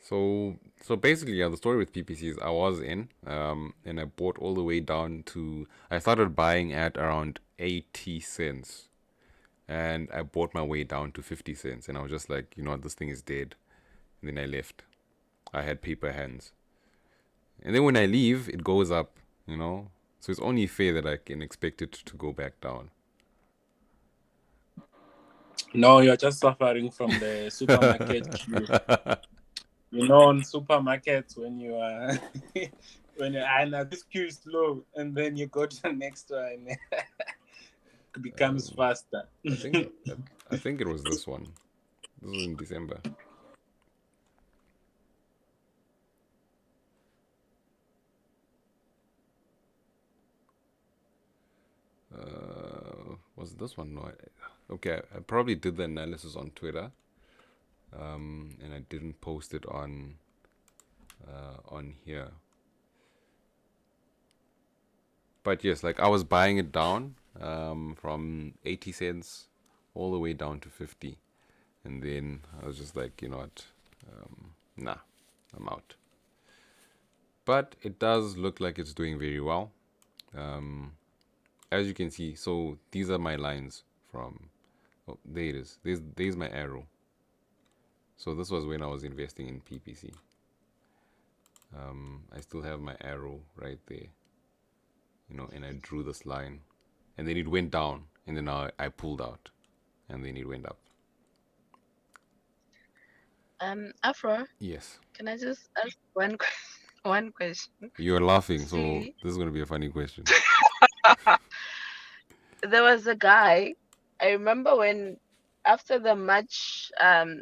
So basically, yeah, the story with PPCs, I was in, and I bought all the way down to. I started buying at around 80 cents, and I bought my way down to 50 cents, and I was just like, you know what, this thing is dead. And then I left. I had paper hands, and then when I leave, it goes up, you know. So it's only fair that I can expect it to go back down. No, you're just suffering from the supermarket queue. You know, in supermarkets, when you are now this queue is slow, and then you go to the next one, it becomes faster. I think it was this one. This was in December. Was it this one? No. Okay, I probably did the analysis on Twitter, and I didn't post it on here. But yes, like I was buying it down from 80 cents all the way down to 50, and then I was just like, you know what, nah, I'm out. But it does look like it's doing very well. As you can see, so these are my lines from. Oh, there it is. There's my arrow. So this was when I was investing in PPC. I still have my arrow right there, you know, and I drew this line, and then it went down, and then I pulled out, and then it went up. Afro, Yes. can I just ask one question? You're laughing, so See? this is going to be a funny question. There was a guy, I remember when after the March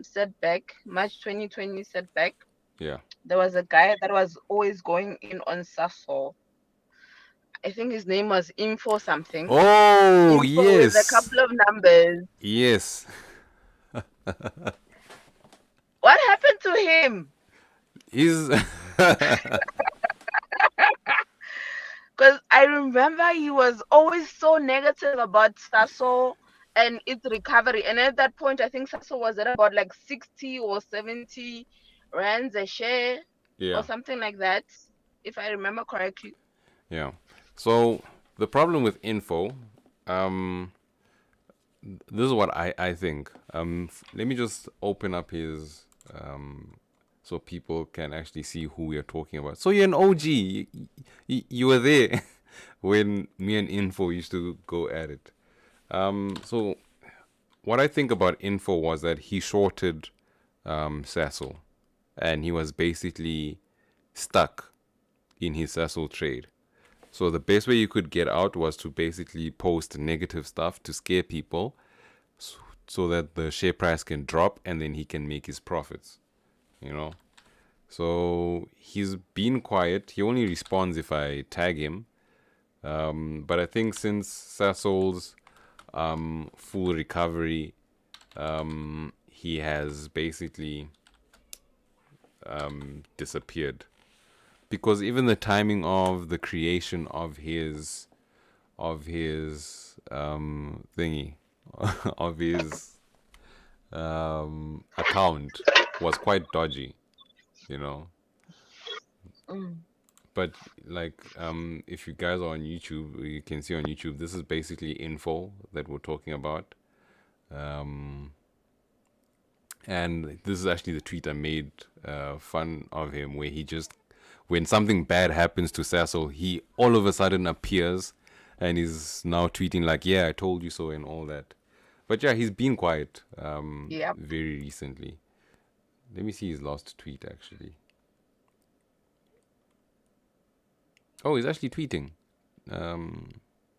setback, March 2020 setback, Yeah. there was a guy that was always going in on Sasol. I think his name was Info something. Oh, Info yes. with a couple of numbers. Yes. What happened to him? He's Because I remember he was always so negative about Sasol and its recovery. And at that point, I think Sasol was at about like 60 or 70 rands a share yeah. or something like that, if I remember correctly. Yeah. So the problem with Info, this is what I think. Let me just open up his so people can actually see who we are talking about. So you're an OG. You were there when me and Info used to go at it. So what I think about Info was that he shorted Sasol, and he was basically stuck in his Sasol trade. So the best way you could get out was to basically post negative stuff to scare people, so that the share price can drop, and then he can make his profits, you know. So he's been quiet. He only responds if I tag him. But I think since Sasol's full recovery, he has basically disappeared, because even the timing of the creation of his thingy of his account was quite dodgy, you know. But like if you guys are on YouTube, you can see on YouTube, this is basically Info that we're talking about. And this is actually the tweet I made fun of him, where he just, when something bad happens to Sasol, he all of a sudden appears and is now tweeting like, yeah, I told you so and all that. But yeah, he's been quiet very recently. Let me see his last tweet actually. Oh, he's actually tweeting.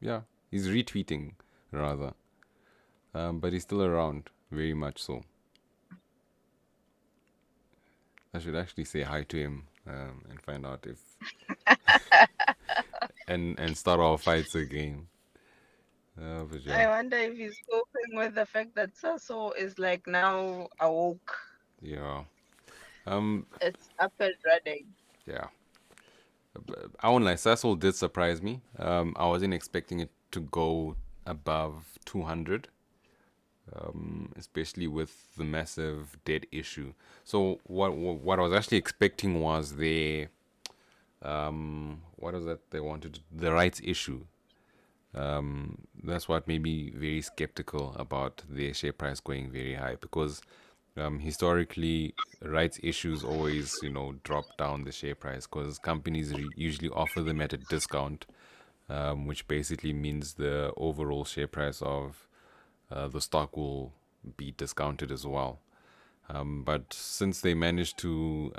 Yeah, he's retweeting rather. But he's still around, very much so. I should actually say hi to him and find out if and start our fights again. But I yeah, wonder if he's coping with the fact that Sasol is like now awoke. yeah, It's up and running. yeah. I won't lie, Sasol did surprise me. I wasn't expecting it to go above 200, especially with the massive debt issue. So what I was actually expecting was what was that they wanted? The rights issue. That's what made me very skeptical about their share price going very high, because historically rights issues always drop down the share price because companies usually offer them at a discount, which basically means the overall share price of the stock will be discounted as well. But since they managed to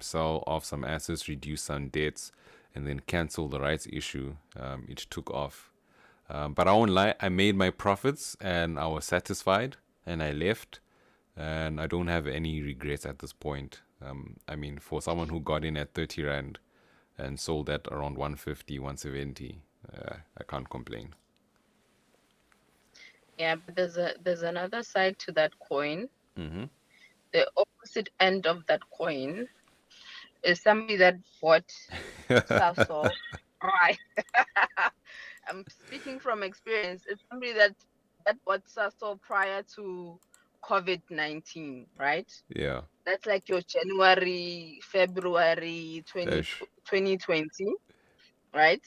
sell off some assets, reduce some debts, and then cancel the rights issue, it took off. But I won't lie, I made my profits and I was satisfied and I left, and I don't have any regrets at this point. I mean, for someone who got in at 30 Rand and sold at around 150, 170, I can't complain. Yeah, but there's another side to that coin. Mm-hmm. The opposite end of that coin is somebody that bought Sasol. Right. I'm speaking from experience. It's somebody that bought Sasol prior to COVID-19, right? Yeah. That's like your January, February 2020, right?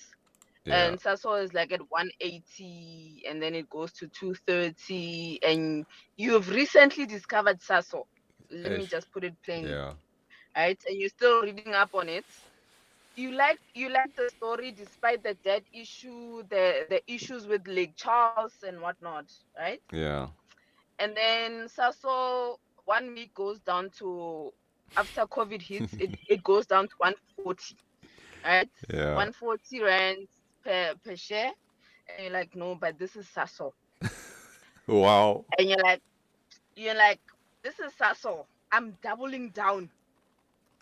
Yeah. And Sasol is like at 180, and then it goes to 230, and you've recently discovered Sasol. Let me just put it plainly. Yeah. Right? And you're still reading up on it. You like the story despite the debt issue, the issues with Lake Charles and whatnot, right? Yeah. And then Sasol 1 week goes down to, after COVID hits, it goes down to 140, right? Yeah. 140 rands per share. And you're like, no, but this is Sasol. Wow. And you're like, this is Sasol. I'm doubling down.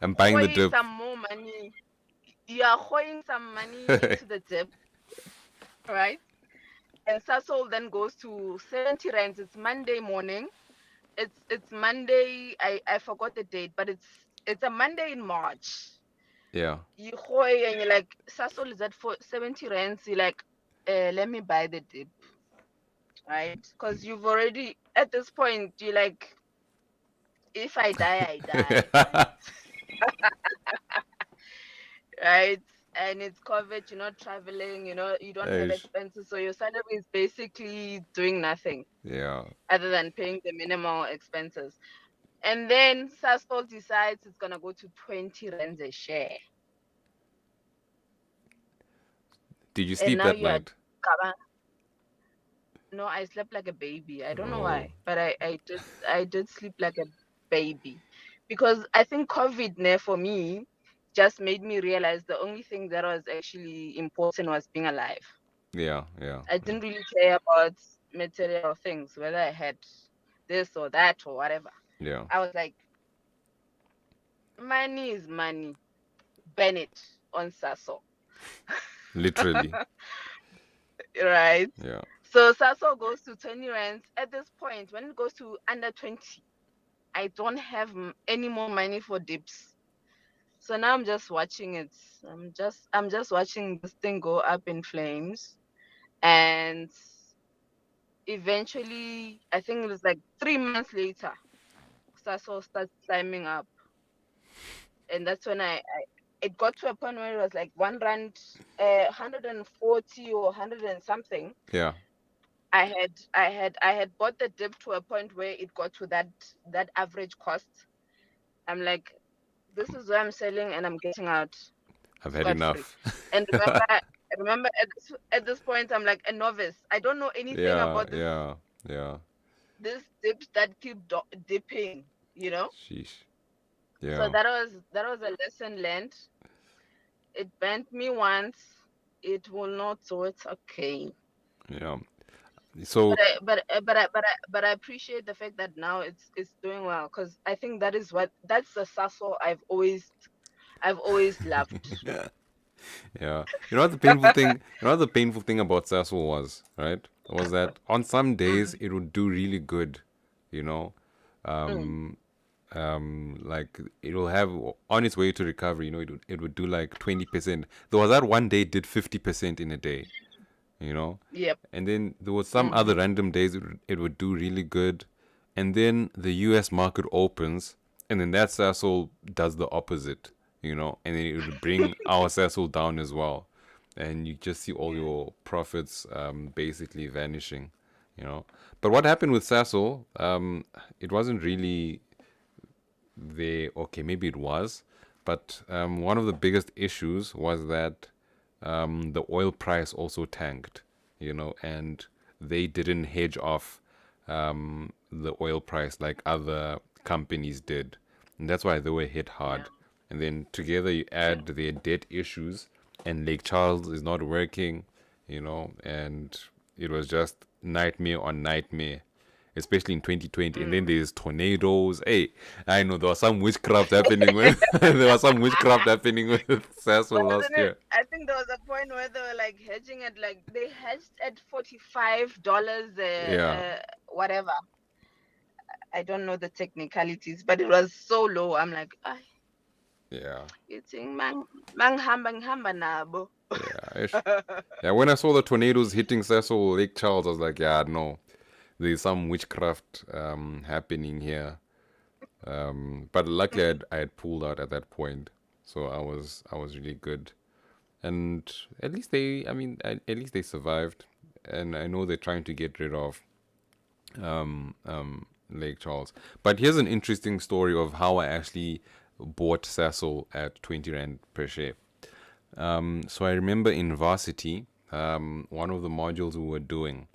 I'm buying the dip. Some more money. You are throwing some money into the dip, right? And Sasol then goes to 70 rands. It's Monday morning. It's Monday. I forgot the date, but it's a Monday in March. Yeah. You hoy and you're like, Sasol is at 70 rands. You're like, let me buy the dip, right? Because you've already, at this point, you're like, if I die, I die. Right? And it's COVID, you're not traveling, you don't have expenses. So your salary is basically doing nothing. Yeah. Other than paying the minimal expenses. And then Sasol decides it's going to go to 20 rands a share. Did you sleep that night? No, I slept like a baby. I don't know why, but I did sleep like a baby, because I think COVID for me just made me realize the only thing that was actually important was being alive. Yeah. I didn't really care about material things, whether I had this or that or whatever. Yeah. I was like, money is money. Burn it on Sasol. Literally. Right? Yeah. So Sasol goes to 20 rands. At this point, when it goes to under 20, I don't have any more money for dips. So now I'm just watching it. I'm just watching this thing go up in flames. And eventually, I think it was like 3 months later, Sasol starts climbing up. And that's when it got to a point where it was like 1 rand, 140 or 100 and something. Yeah. I had bought the dip to a point where it got to that average cost. I'm like, this is where I'm selling and I'm getting out. I've had enough. And remember at this point, I'm like a novice. I don't know anything about this. Yeah. This dips that keep dipping, Sheesh. Yeah. So that was a lesson learned. It bent me once. It will not, so it's okay. Yeah. So. But I appreciate the fact that now it's doing well, because I think that's the Sasol I've always loved. Yeah. You know what the painful thing? You know what the painful thing about Sasol was, right? Was that on some days it would do really good, like it will have on its way to recovery. You know, it would do like 20%. There was that one day it did 50% in a day. You know, Yep. and then there was some other random days it would do really good, and then the U.S. market opens, and then that Sasol does the opposite. You know, and then it would bring our Sasol down as well, and you just see all your profits basically vanishing. You know, but what happened with Sasol? It wasn't really okay, maybe it was, but one of the biggest issues was that the oil price also tanked, you know, and they didn't hedge off the oil price like other companies did, and that's why they were hit hard. And then together you add their debt issues, and Lake Charles is not working, you know, and it was just nightmare on nightmare, especially in 2020. And then there's tornadoes. Hey, I know there was some witchcraft happening with there was some witchcraft happening with Sasol last Wasn't it? year. I think there was a point where they were like hedging at like they hedged at $45 Yeah, whatever. I don't know the technicalities, but it was so low. I'm like, ah, yeah, you think hamba nabo. yeah. Yeah, when I saw the tornadoes hitting Sasol Lake Charles, I was like, yeah, no, there's some witchcraft happening here. But luckily I had pulled out at that point, so I was really good. And at least at least they survived. And I know they're trying to get rid of Lake Charles. But here's an interesting story of how I actually bought Sasol at 20 Rand per share. So I remember in varsity, one of the modules we were doing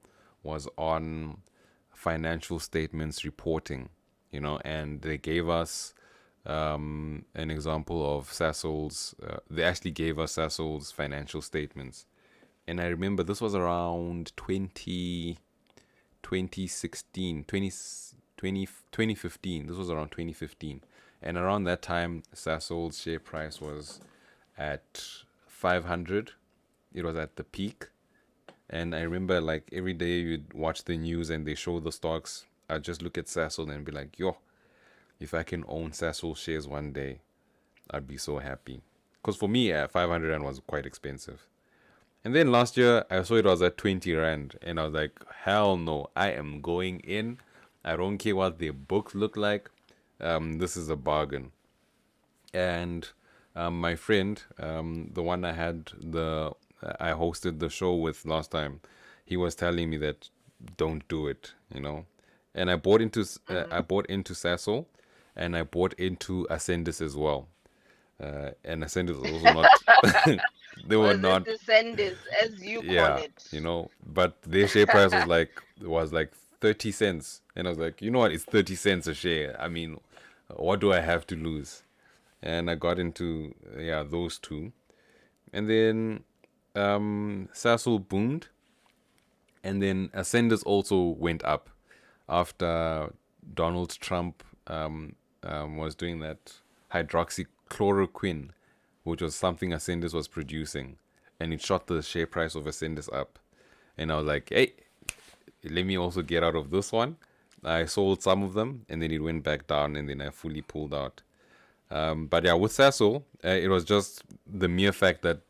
was on financial statements reporting, you know, and they gave us an example of Sasol's, they actually gave us Sasol's financial statements. And I remember this was around 2016, 2015. This was around 2015. And around that time, Sasol's share price was at 500. It was at the peak. And I remember like every day you'd watch the news and they show the stocks. I'd just look at Sasol and be like, yo, if I can own Sasol shares one day, I'd be so happy. Because for me, 500 Rand was quite expensive. And then last year, I saw it was at 20 Rand. And I was like, hell no, I am going in. I don't care what their books look like. This is a bargain. And my friend, the one I hosted the show with last time, he was telling me that don't do it, you know. And I bought into Sasol, and I bought into Ascendis as well. And Ascendis was also not. They were Was not. it descendants, as you call Yeah, it? you know. But their share price was like 30 cents, and I was like, you know what? It's 30 cents a share. I mean, what do I have to lose? And I got into those two, and then Sasol boomed, and then Ascendus also went up after Donald Trump was doing that hydroxychloroquine, which was something Ascendus was producing, and it shot the share price of Ascendus up. And I was like, hey, let me also get out of this one. I sold some of them, and then it went back down, and then I fully pulled out. But yeah, with Sasol, it was just the mere fact that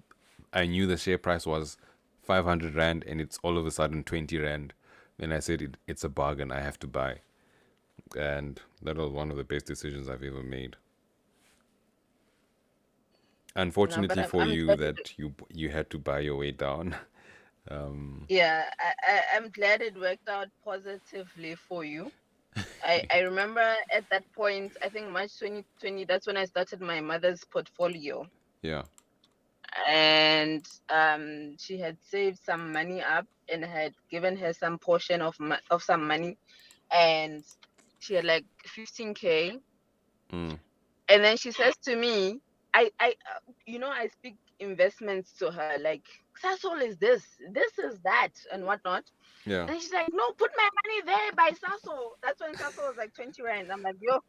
I knew the share price was 500 Rand and it's all of a sudden 20 Rand. And I said, it's a bargain, I have to buy. And that was one of the best decisions I've ever made. Unfortunately for I'm you, glad that you had to buy your way down. Yeah, I'm glad it worked out positively for you. I remember at that point, I think March 2020, that's when I started my mother's portfolio. Yeah. And she had saved some money up and had given her some portion of some money, and she had like 15K. Mm. And then she says to me, I speak investments to her, like, Sasol is this is that, and whatnot. Yeah. And she's like, no, put my money there by Sasol. That's when Sasol was like 20 Rand. I'm like, yo,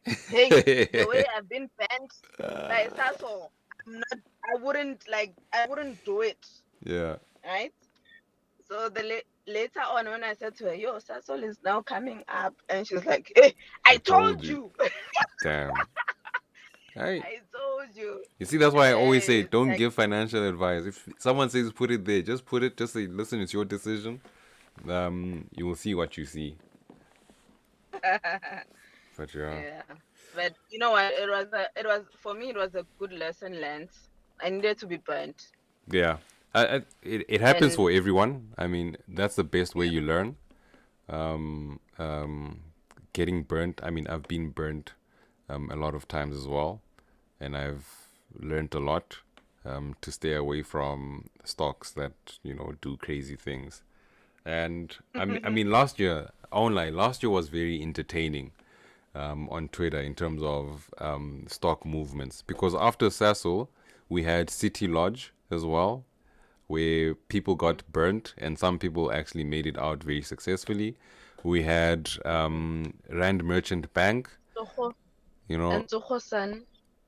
hey, the way I've been banned by Sasol, I wouldn't do it. Yeah. Right? So the later on, when I said to her, "Yo, Sasol is now coming up," and she's like, "Hey, I told you." Damn. I told you. You see, that's why I always say Yes, don't like, give financial advice. If someone says put it there, just put it. Just say, listen, it's your decision. You will see what you see. But yeah, yeah. But you know what? It was for me. It was a good lesson learned. I needed to be burnt. yeah. It happens And for everyone. I mean, that's the best way you learn. Um, um, Getting burnt. I mean, I've been burnt a lot of times as well, and I've learned a lot to stay away from stocks that do crazy things. And I mean, last year, online, last year was very entertaining on Twitter in terms of stock movements, because after Sasol, we had City Lodge as well, where people got burnt and some people actually made it out very successfully. We had Rand Merchant Bank, Tsogo- you know, and Tsogo-san.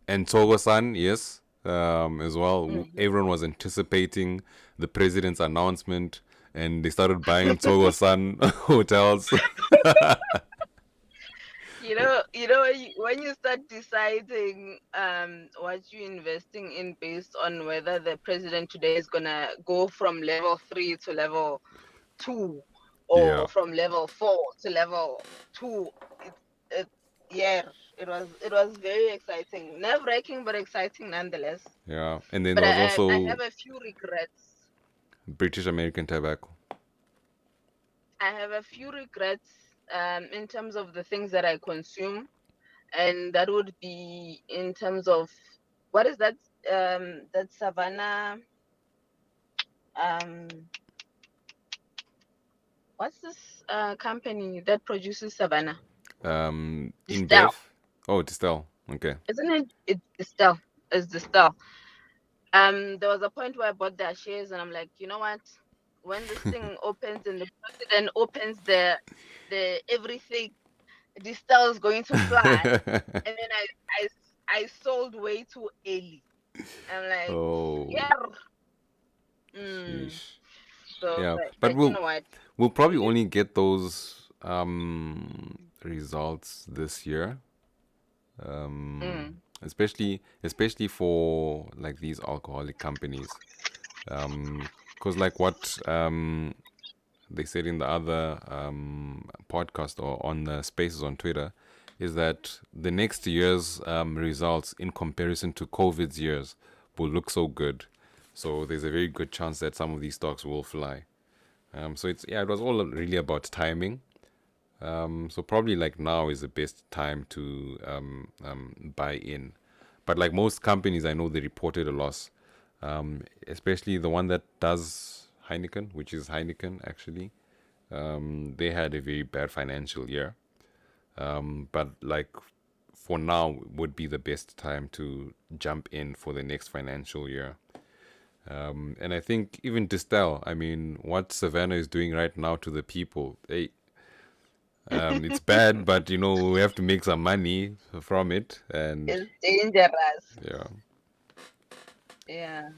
and Togo-san, yes, as well. Mhm. Everyone was anticipating the president's announcement, and they started buying Togo-san hotels. When you start deciding what you're investing in based on whether the president today is gonna go from level 3 to level 2, or Yeah. from level 4 to level 2, yeah, it was very exciting, nerve-wracking, but exciting nonetheless. Yeah, and then But there was I also have a few regrets. British American Tobacco. I have a few regrets in terms of the things that I consume, and that would be in terms of what is that that Savannah what's this company that produces Savannah? InBev. Distel. Oh, Distel. Okay. Isn't it? It's Distel. It's Distel. There was a point where I bought their shares, and I'm like, you know what? When this thing opens and the president opens the everything, Distel is going to fly. And then I sold way too early. I'm like, Oh, yeah. Mm. sheesh. So, Yeah, but but you know what? we'll probably only get those results this year. Mm. Especially for like these alcoholic companies. Because like what they said in the other podcast or on the spaces on Twitter is that the next year's results in comparison to COVID's years will look so good. So there's a very good chance that some of these stocks will fly. So it was all really about timing. So probably like now is the best time to buy in. But like most companies, I know they reported a loss, especially the one that does Heineken, which is Heineken actually. They had a very bad financial year. But like for now would be the best time to jump in for the next financial year. And I think even Distel, I mean, what Savannah is doing right now to the people, it's bad, but we have to make some money from it, and It's dangerous. yeah. Yeah.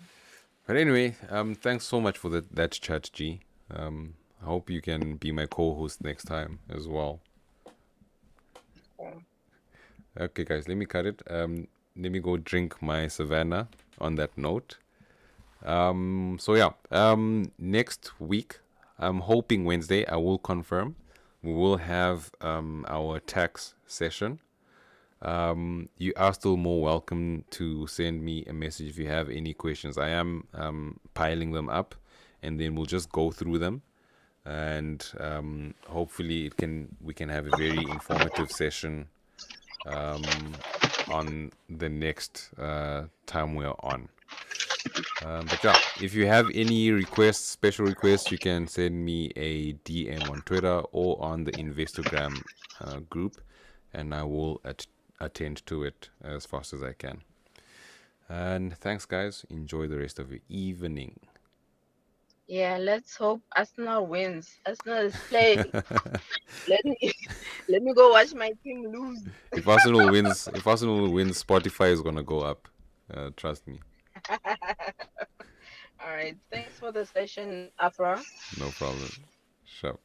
But anyway, thanks so much for that chat, G. I hope you can be my co-host next time as well. Okay, guys, let me cut it. Let me go drink my Savannah on that note. So yeah, next week, I'm hoping Wednesday, I will confirm, we will have our tax session. You are still more welcome to send me a message if you have any questions. I am piling them up, and then we'll just go through them, and hopefully we can have a very informative session on the next time we're on. But yeah, if you have any requests, special requests, you can send me a DM on Twitter or on the Investogram group, and I will attend to it as fast as I can. And thanks, guys. Enjoy the rest of your evening. Yeah, let's hope Arsenal wins. Arsenal is playing. let me go watch my team lose. If Arsenal wins, Spotify is gonna go up. Trust me. All right. Thanks for the session, Afra. No problem. Sharp.